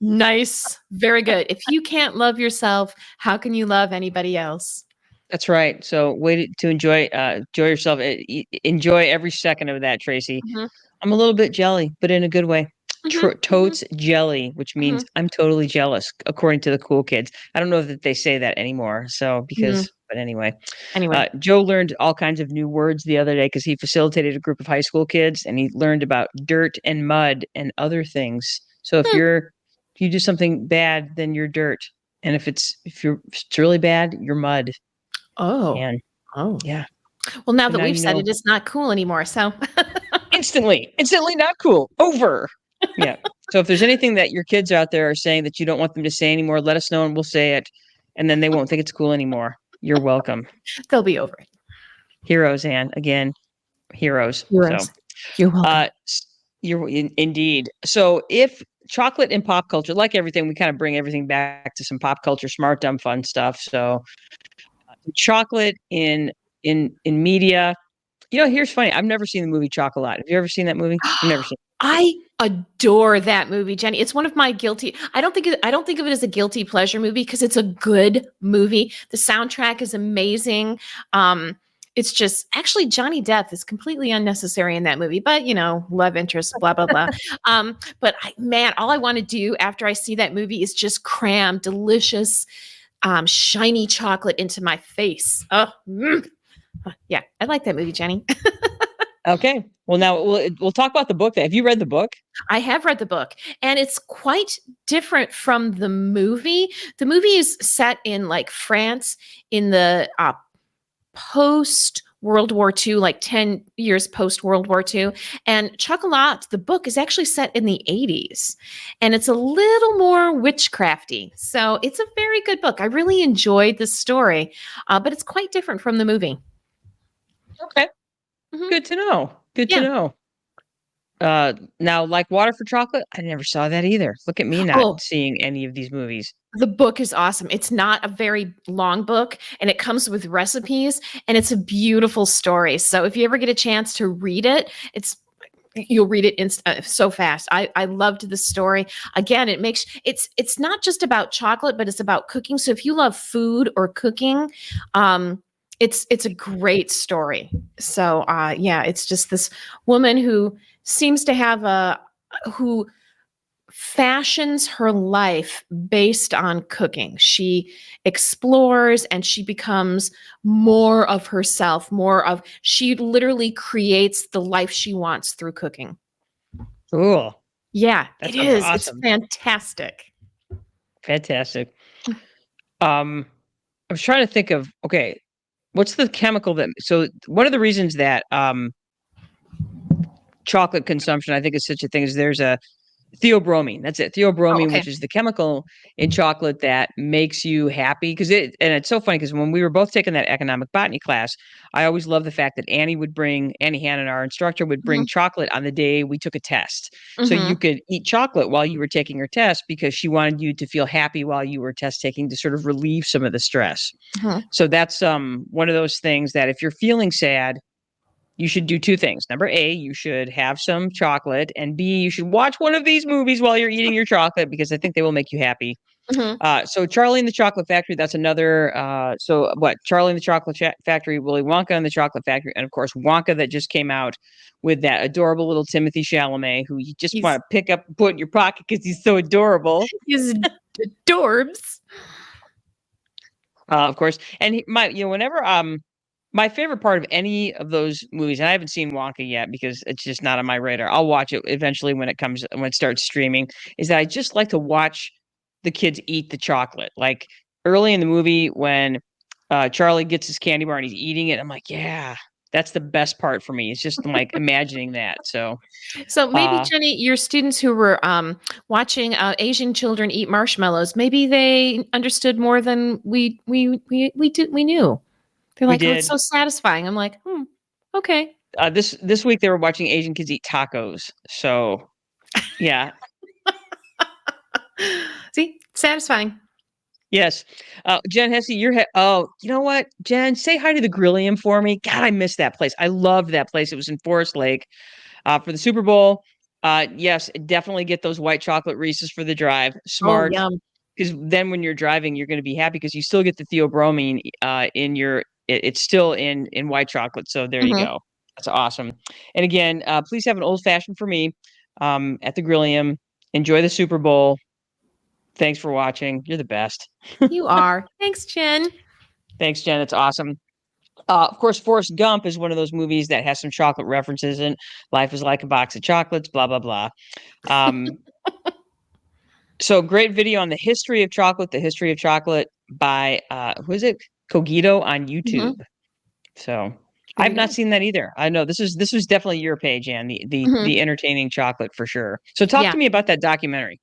Nice. Very good. If you can't love yourself, how can you love anybody else? That's right. So wait to enjoy yourself. Enjoy every second of that, Tracy. Mhm. I'm a little bit jelly, but in a good way. Totes jelly, which means I'm totally jealous, according to the cool kids. I don't know that they say that anymore. So but anyway, Joe learned all kinds of new words the other day because he facilitated a group of high school kids, and he learned about dirt and mud and other things. So if you do something bad, then you're dirt, and if it's really bad, you're mud. Oh, yeah. Well, now that we've said it, it's not cool anymore. So instantly not cool. Over. Yeah. So if there's anything that your kids out there are saying that you don't want them to say anymore, let us know and we'll say it. And then they won't think it's cool anymore. You're welcome. They'll be over it. Heroes, Anne. Again, heroes. So you're welcome. Indeed. So if chocolate and pop culture, like everything, we kind of bring everything back to some pop culture, smart, dumb, fun stuff. So chocolate in media. Here's funny. I've never seen the movie Chocolat. Have you ever seen that movie? I've never seen it. I adore that movie, Jenny. It's one of my guilty. I don't think of it as a guilty pleasure movie because it's a good movie. The soundtrack is amazing. It's just actually Johnny Depp is completely unnecessary in that movie, but love interest, blah blah blah. But all I want to do after I see that movie is just cram delicious, shiny chocolate into my face. Yeah, I like that movie, Jenny. Okay. Well, now we'll talk about the book. Have you read the book? I have read the book, and it's quite different from the movie. The movie is set in like France in the post World War II, like 10 years post World War II. And Chocolat, the book, is actually set in the 80s, and it's a little more witchcrafty. So it's a very good book. I really enjoyed the story, but it's quite different from the movie. Okay. Good to know. Good to know. Now, like Water for Chocolate, I never saw that either. Look at me not seeing any of these movies. The book is awesome. It's not a very long book, and it comes with recipes, and it's a beautiful story. So if you ever get a chance to read it, you'll read it so fast. I loved the story. Again, it's not just about chocolate, but it's about cooking. So if you love food or cooking, it's a great story. So it's just this woman who seems to have who fashions her life based on cooking. She explores and she becomes more of herself, she literally creates the life she wants through cooking. Cool. Yeah, it is. Awesome. It's fantastic. Fantastic. I was trying to think of, what's the chemical so one of the reasons that chocolate consumption, I think, is such a thing is there's a theobromine. That's it. Theobromine, which is the chemical in chocolate that makes you happy. And it's so funny because when we were both taking that economic botany class, I always loved the fact that Annie Hannon, our instructor, would bring chocolate on the day we took a test. So you could eat chocolate while you were taking your test because she wanted you to feel happy while you were test taking to sort of relieve some of the stress. So that's one of those things that if you're feeling sad, you should do two things. Number A, you should have some chocolate, and B, you should watch one of these movies while you're eating your chocolate because I think they will make you happy. So Charlie and the Chocolate Factory, that's another. Charlie and the Chocolate Factory, Willy Wonka and the Chocolate Factory, and of course Wonka that just came out with that adorable little Timothy Chalamet, who you just want to pick up and put in your pocket because he's so adorable. He's adorbs. Of course, and whenever my favorite part of any of those movies, and I haven't seen Wonka yet because it's just not on my radar. I'll watch it eventually when it starts streaming. Is that I just like to watch the kids eat the chocolate. Like early in the movie when Charlie gets his candy bar and he's eating it, I'm like, yeah, that's the best part for me. It's just like imagining that. So maybe Jenny, your students who were watching Asian children eat marshmallows, maybe they understood more than we knew. They're like, oh, it's so satisfying. I'm like, okay. This week they were watching Asian kids eat tacos. So, yeah. See, satisfying. Yes. Jen Hesse, you know what? Jen, say hi to the Grillium for me. God, I miss that place. I loved that place. It was in Forest Lake for the Super Bowl. Yes, definitely get those white chocolate Reese's for the drive. Smart. Because then when you're driving, you're going to be happy because you still get the theobromine in your it's still in white chocolate. So there you go. That's awesome. And again, please have an old fashioned for me. at the Grillium. Enjoy the Super Bowl. Thanks for watching. You're the best. You are. Thanks, Jen. Thanks, Jen. It's awesome. Of course, Forrest Gump is one of those movies that has some chocolate references in. Life is like a box of chocolates, blah, blah, blah. So great video on the history of chocolate by, who is it? Cogito on YouTube. So I've not seen that either. I know this was definitely your page, Ann, the entertaining chocolate for sure. So talk to me about that documentary.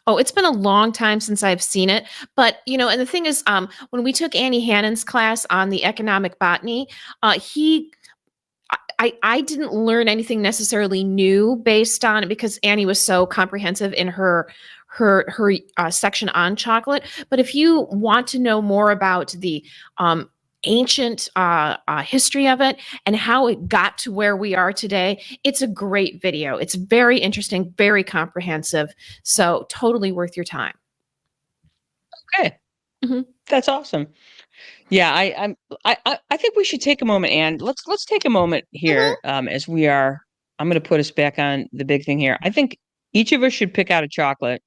Oh, it's been a long time since I've seen it. But, and the thing is, when we took Annie Hannon's class on the economic botany, I didn't learn anything necessarily new based on it because Annie was so comprehensive in her section on chocolate. But if you want to know more about the ancient history of it and how it got to where we are today, it's a great video. It's very interesting, very comprehensive. So totally worth your time. Okay. That's awesome. Yeah, I think we should take a moment, and let's take a moment here as we are. I'm going to put us back on the big thing here. I think each of us should pick out a chocolate.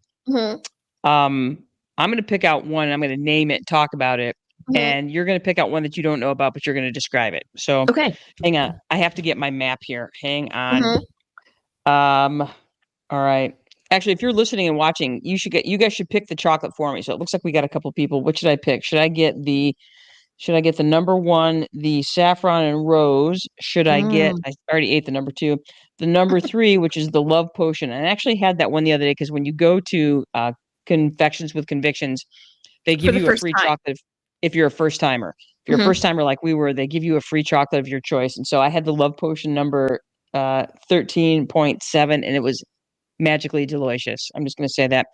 I'm going to pick out one. I'm going to name it, talk about it, and you're going to pick out one that you don't know about, but you're going to describe it. So, hang on. I have to get my map here. Hang on. All right. Actually, if you're listening and watching, you guys should pick the chocolate for me. So it looks like we got a couple people. What should I pick? Should I get the number one, the saffron and rose? Should I get, I already ate the number two, the number three, which is the love potion. And I actually had that one the other day because when you go to Confections with Convictions, they give you a free chocolate if you're a first timer. If you're a first timer like we were, they give you a free chocolate of your choice. And so I had the love potion number 13.7, and it was magically delicious. I'm just going to say that.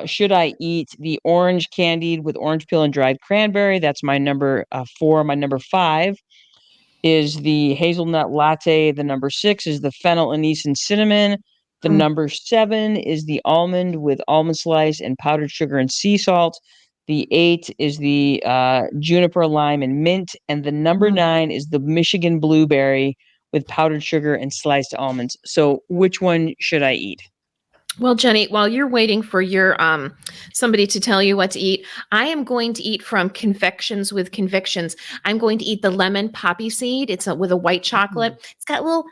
Should I eat the orange candied with orange peel and dried cranberry? That's my number 4. My number 5 is the hazelnut latte. The number 6 is the fennel anise and cinnamon. The number 7 is the almond with almond slice and powdered sugar and sea salt. The 8 is the juniper lime and mint. And the number 9 is the Michigan blueberry with powdered sugar and sliced almonds. So which one should I eat? Well, Jenny, while you're waiting for your somebody to tell you what to eat, I am going to eat from Confections with Convictions. I'm going to eat the lemon poppy seed. It's with a white chocolate. It's got little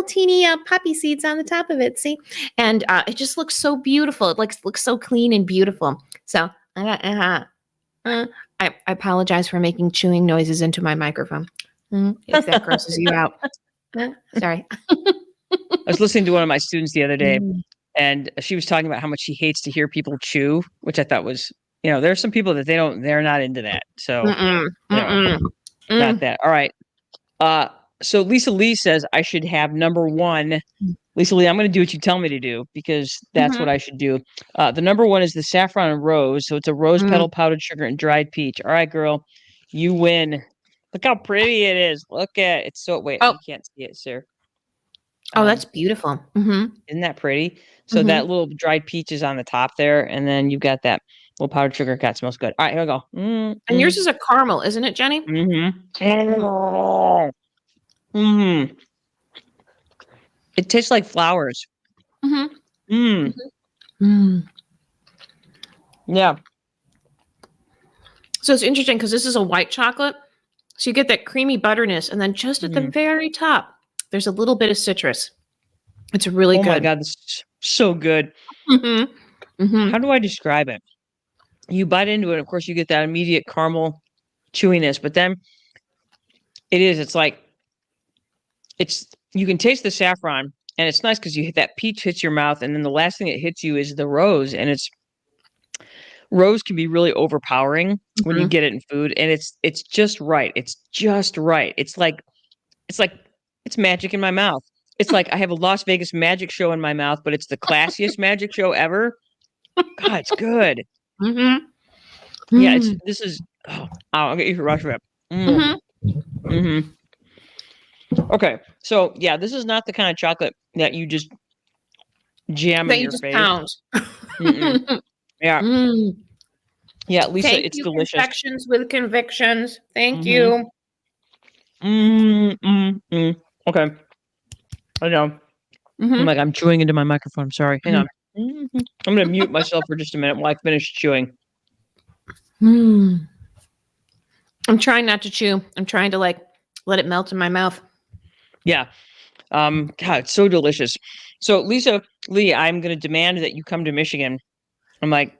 teeny poppy seeds on the top of it. See, and it just looks so beautiful. It looks so clean and beautiful. So I apologize for making chewing noises into my microphone. If that grosses you out, sorry. I was listening to one of my students the other day. And she was talking about how much she hates to hear people chew, which I thought was, there are some people that they're not into that. So, not that. All right. So Lisa Lee says I should have number 1. Lisa Lee, I'm going to do what you tell me to do because that's what I should do. The number 1 is the saffron and rose. So it's a rose petal, powdered sugar, and dried peach. All right, girl, you win. Look how pretty it is. Look at it. It's so, wait, you can't see it, sir. Oh, that's beautiful. Isn't that pretty? So that little dried peach is on the top there, and then you've got that little powdered sugar. God, smells good. All right, here we go. And yours is a caramel, isn't it, Jenny? It tastes like flowers. Yeah. So it's interesting because this is a white chocolate. So you get that creamy butterness, and then just at the very top, there's a little bit of citrus. It's really good. Oh my God, this is so good. How do I describe it? You bite into it, of course, you get that immediate caramel chewiness, but then it's like, you can taste the saffron, and it's nice because that peach hits your mouth, and then the last thing it hits you is the rose, and rose can be really overpowering when you get it in food, and it's just right. It's just right. It's magic in my mouth. It's like I have a Las Vegas magic show in my mouth, but it's the classiest magic show ever. God, it's good. Yeah, I'll get you a rush rip. Okay, so yeah, this is not the kind of chocolate that you just jam in your face. Pound. Yeah. Yeah, Lisa, it's delicious. Confections with Convictions. Thank you. Okay. I know. I'm like, I'm chewing into my microphone. I'm sorry. Hang on. I'm going to mute myself for just a minute while I finish chewing. I'm trying not to chew. I'm trying to like let it melt in my mouth. Yeah. God, it's so delicious. So Lisa Lee, I'm going to demand that you come to Michigan. I'm like,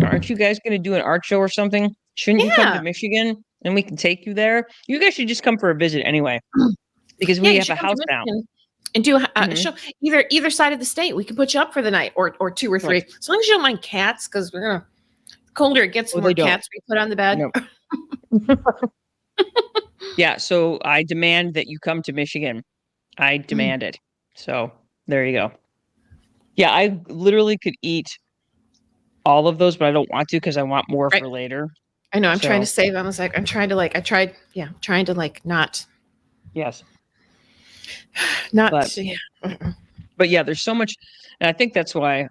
aren't you guys going to do an art show or something? Shouldn't you come to Yeah. Michigan and we can take you there? You guys should just come for a visit anyway, because Yeah, we you have a should come to house now. Michigan and do a Mhm. show either side of the state. We can put you up for the night or 2 or 3. As long as you don't mind cats, because we're gonna colder it gets, the Oh, more they don't. cats we put on the bed. No. Yeah, so I demand that you come to Michigan. I demand it. So there you go. Yeah, I literally could eat all of those, but I don't want to because I want more Right. for later. I know. I'm trying to So save. I was like, I'm trying to like. I tried. Yeah, trying to like not. yes, Not. but yeah, there's so much, and I think that's why.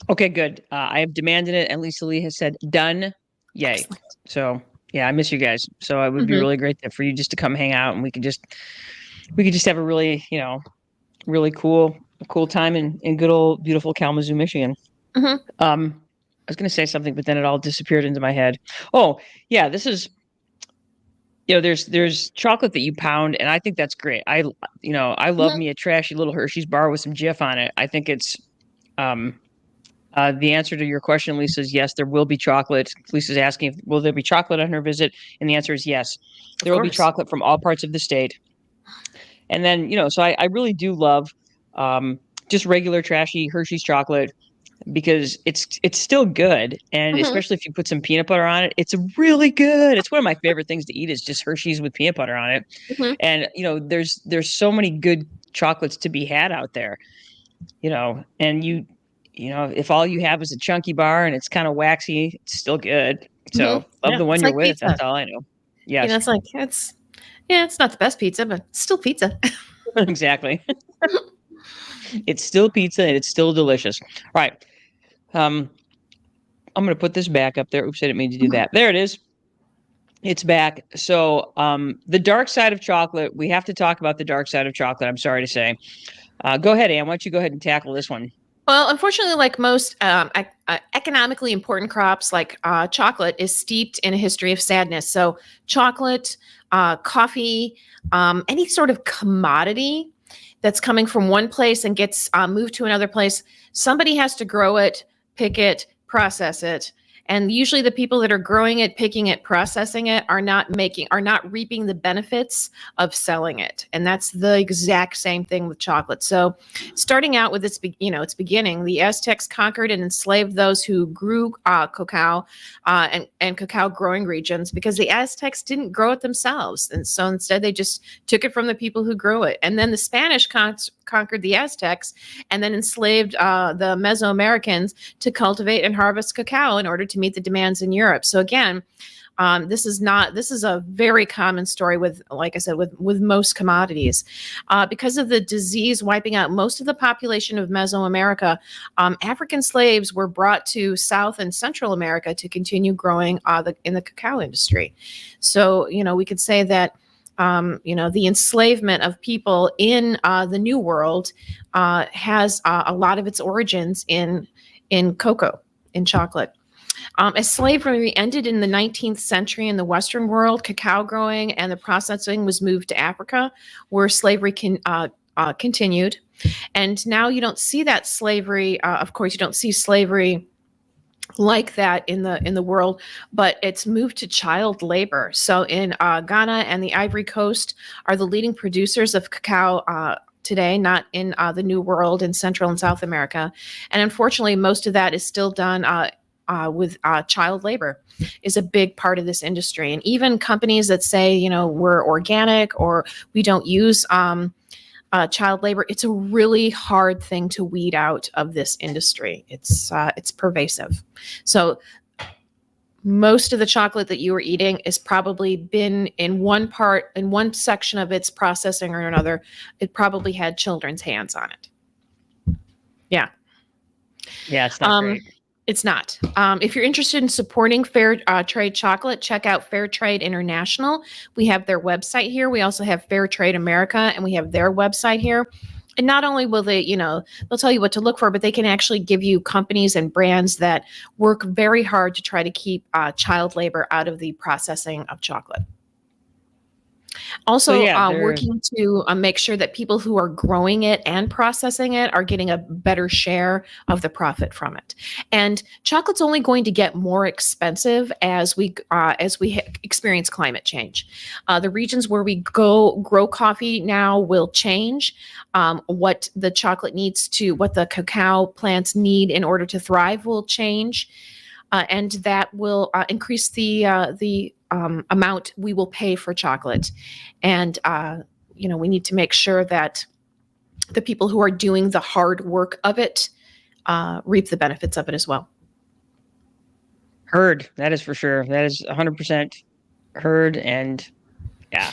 Okay, good. I have demanded it, and Lisa Lee has said done. Yay! Excellent. So yeah, I miss you guys. So it would be Mhm. really great for you just to come hang out, and we could just have a really really cool time in good old beautiful Kalamazoo, Michigan. Mhm. I was going to say something, but then it all disappeared into my head. Oh yeah, this is there's chocolate that you pound, and I think that's great. I love Mhm. me a trashy little Hershey's bar with some Jif on it. I think it's the answer to your question, Lisa, is yes, there will be chocolate. Lisa's asking, will there be chocolate on her visit? And the answer is yes. There will be course. chocolate from all parts of the state. And then, so I really do love just regular trashy Hershey's chocolate because it's still good. And Mhm. especially if you put some peanut butter on it, it's really good. It's one of my favorite things to eat is just Hershey's with peanut butter on it. Mhm. And, there's so many good chocolates to be had out there, and if all you have is a chunky bar and it's kind of waxy, it's still good. So Mhm. love Yeah, the one it's you're like with. pizza. That's all I know. Yes, It's like it's not the best pizza, but it's still pizza. exactly. It's still pizza and it's still delicious. All right. I'm going to put this back up there. Oops, I didn't mean to do that. There it is. It's back. So, the dark side of chocolate, we have to talk about the dark side of chocolate. I'm sorry to say. Go ahead, Anne. Why don't you go ahead and tackle this one? Well, unfortunately, like most economically important crops, like chocolate, is steeped in a history of sadness. So, chocolate, coffee, any sort of commodity that's coming from one place and gets moved to another place, somebody has to grow it, pick it, process it. And usually, the people that are growing it, picking it, processing it are not reaping the benefits of selling it. And that's the exact same thing with chocolate. So, starting out with its beginning, the Aztecs conquered and enslaved those who grew cacao and cacao growing regions because the Aztecs didn't grow it themselves, and so instead they just took it from the people who grew it. And then the Spanish conquered the Aztecs and then enslaved the Mesoamericans to cultivate and harvest cacao in order to meet the demands in Europe. So again, this is a very common story with, like I said, with most commodities. Because of the disease wiping out most of the population of Mesoamerica, African slaves were brought to South and Central America to continue growing in the cacao industry. So, we could say that the enslavement of people in the New World has a lot of its origins in cocoa, in chocolate. As slavery ended in the 19th century in the Western world, cacao growing and the processing was moved to Africa, where slavery continued. And now you don't see that slavery. Of course, you don't see slavery like that in the world, but it's moved to child labor. So in Ghana and the Ivory Coast are the leading producers of cacao today, not in the New World in Central and South America. And unfortunately, most of that is still done with child labor is a big part of this industry. And even companies that say, we're organic or we don't use child labor, it's a really hard thing to weed out of this industry. It's pervasive. So most of the chocolate that you are eating is probably been in one section of its processing or another. It probably had children's hands on it. Yeah. Yeah, it's not great. It's not. If you're interested in supporting fair trade chocolate, check out Fair Trade International. We have their website here. We also have Fair Trade America, and we have their website here. And not only will they, they'll tell you what to look for, but they can actually give you companies and brands that work very hard to try to keep child labor out of the processing of chocolate. Also, working to make sure that people who are growing it and processing it are getting a better share of the profit from it. And chocolate's only going to get more expensive as we experience climate change. The regions where we grow coffee now will change. What the chocolate needs to, what the cacao plants need in order to thrive will change. And that will increase the amount we will pay for chocolate. And, we need to make sure that the people who are doing the hard work of it reap the benefits of it as well. Heard. That is for sure. That is 100% heard. And yeah.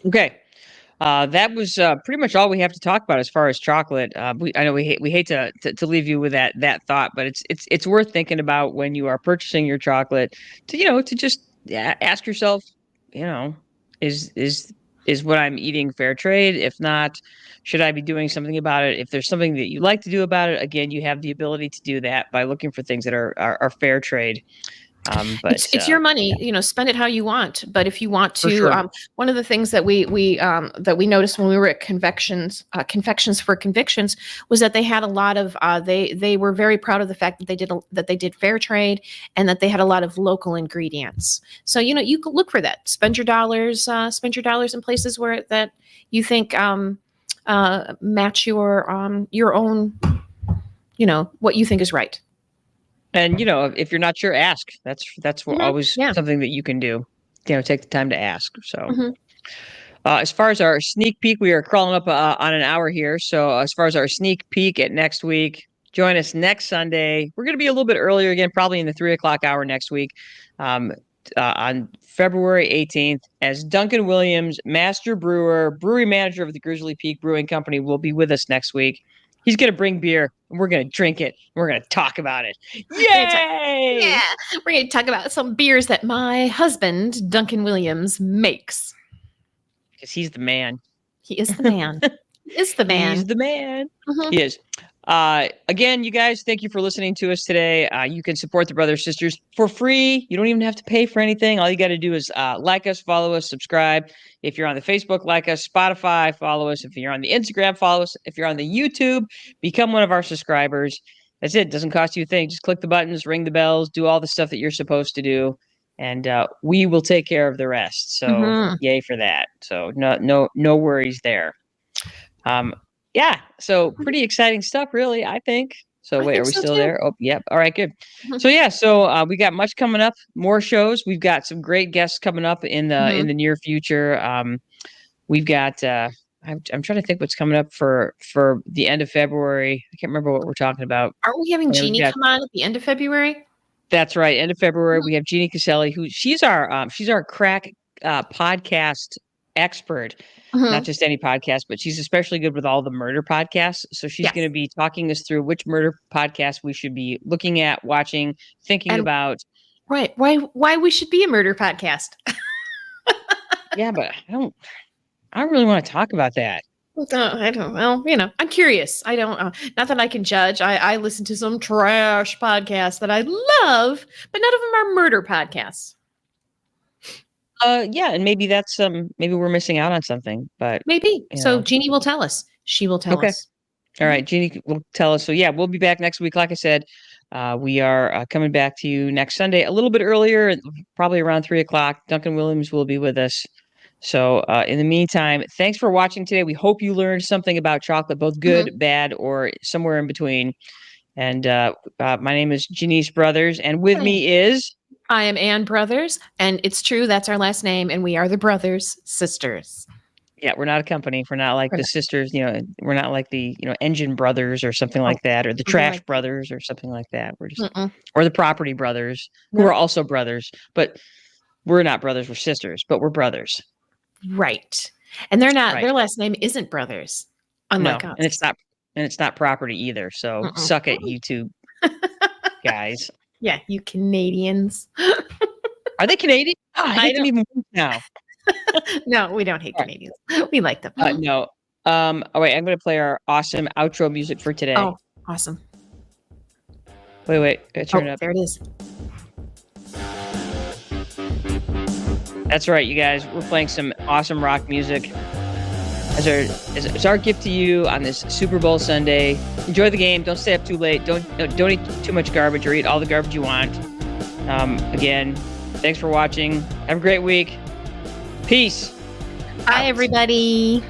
Okay. That was pretty much all we have to talk about as far as chocolate. I know we hate to leave you with that thought, but it's worth thinking about when you are purchasing your chocolate to just ask yourself, is what I'm eating fair trade? If not, should I be doing something about it? If there's something that you like to do about it, again, you have the ability to do that by looking for things that are fair trade. But it's your money, spend it how you want. But if you want to, sure. One of the things that we noticed when we were at confections for convictions was that they had a lot of they were very proud of the fact that they did fair trade and that they had a lot of local ingredients. So you could look for that. Spend your dollars in places where that you think match your own, what you think is right. And if you're not sure, ask. That's always something that you can do. Take the time to ask. So, as far as our sneak peek, we are crawling up on an hour here. So, as far as our sneak peek at next week, join us next Sunday. We're going to be a little bit earlier again, probably in the 3:00 hour next week, on February 18th, as Duncan Williams, master brewer, brewery manager of the Grizzly Peak Brewing Company, will be with us next week. He's going to bring beer, and we're going to drink it, and we're going to talk about it. Yay! We're going to talk about some beers that my husband, Duncan Williams, makes. Because he's the man. He is the man. He is the man. He's the man. He is. Again, you guys, thank you for listening to us today. You can support the Brothers Sisters for free. You don't even have to pay for anything. All you got to do is like us, follow us, subscribe. If you're on the Facebook, like us. Spotify, follow us. If you're on the Instagram, follow us. If you're on the YouTube, become one of our subscribers. That's it. Doesn't cost you a thing. Just click the buttons, ring the bells, do all the stuff that you're supposed to do, and we will take care of the rest. So yay for that. So no worries there. Yeah, so pretty exciting stuff, really, I think. So wait, are we still there? Oh, yep. All right, good. So yeah, we got much coming up, more shows. We've got some great guests coming up in the near future. We've got I'm trying to think what's coming up for the end of February. I can't remember what we're talking about. Aren't we having Jeannie come on at the end of February? That's right, end of February. We have Jeannie Caselli, who she's our crack podcast expert. Not just any podcast, but she's especially good with all the murder podcasts. So she's going to be talking us through which murder podcast we should be looking at, watching, thinking about. Right. Why we should be a murder podcast. Yeah, but I don't really want to talk about that. I don't. Well, I'm curious. I don't. Not that I can judge. I listen to some trash podcasts that I love, but none of them are murder podcasts. Yeah, and maybe that's maybe we're missing out on something, but maybe. So Jeannie will tell us. She will tell us. All right, Jeannie will tell us. So yeah, we'll be back next week. Like I said, we are coming back to you next Sunday, a little bit earlier, probably around 3:00. Duncan Williams will be with us. So in the meantime, thanks for watching today. We hope you learned something about chocolate, both good, bad, or somewhere in between. And my name is Janice Brothers, and with me is... I am Ann Brothers, and it's true, that's our last name, and we are the Brothers Sisters. Yeah, we're not a company. We're not like the sisters, we're not like the, Engine Brothers or something like that, or the Trash Brothers or something like that. We're just, or the Property Brothers, who are also brothers, but we're not brothers, we're sisters, but we're brothers. Right. And they're not, their last name isn't Brothers, unlike us. And it's not Property either. So suck it, YouTube guys. Yeah, you Canadians. Are they Canadian? Oh, I hate them even more now. No, we don't hate Canadians. We like them. No. All right, I'm going to play our awesome outro music for today. Oh, awesome. Wait. Turn it up. There it is. That's right, you guys. We're playing some awesome rock music as our gift to you on this Super Bowl Sunday. Enjoy the game. Don't stay up too late. Don't eat too much garbage or eat all the garbage you want. Again, thanks for watching. Have a great week. Peace. Bye, everybody.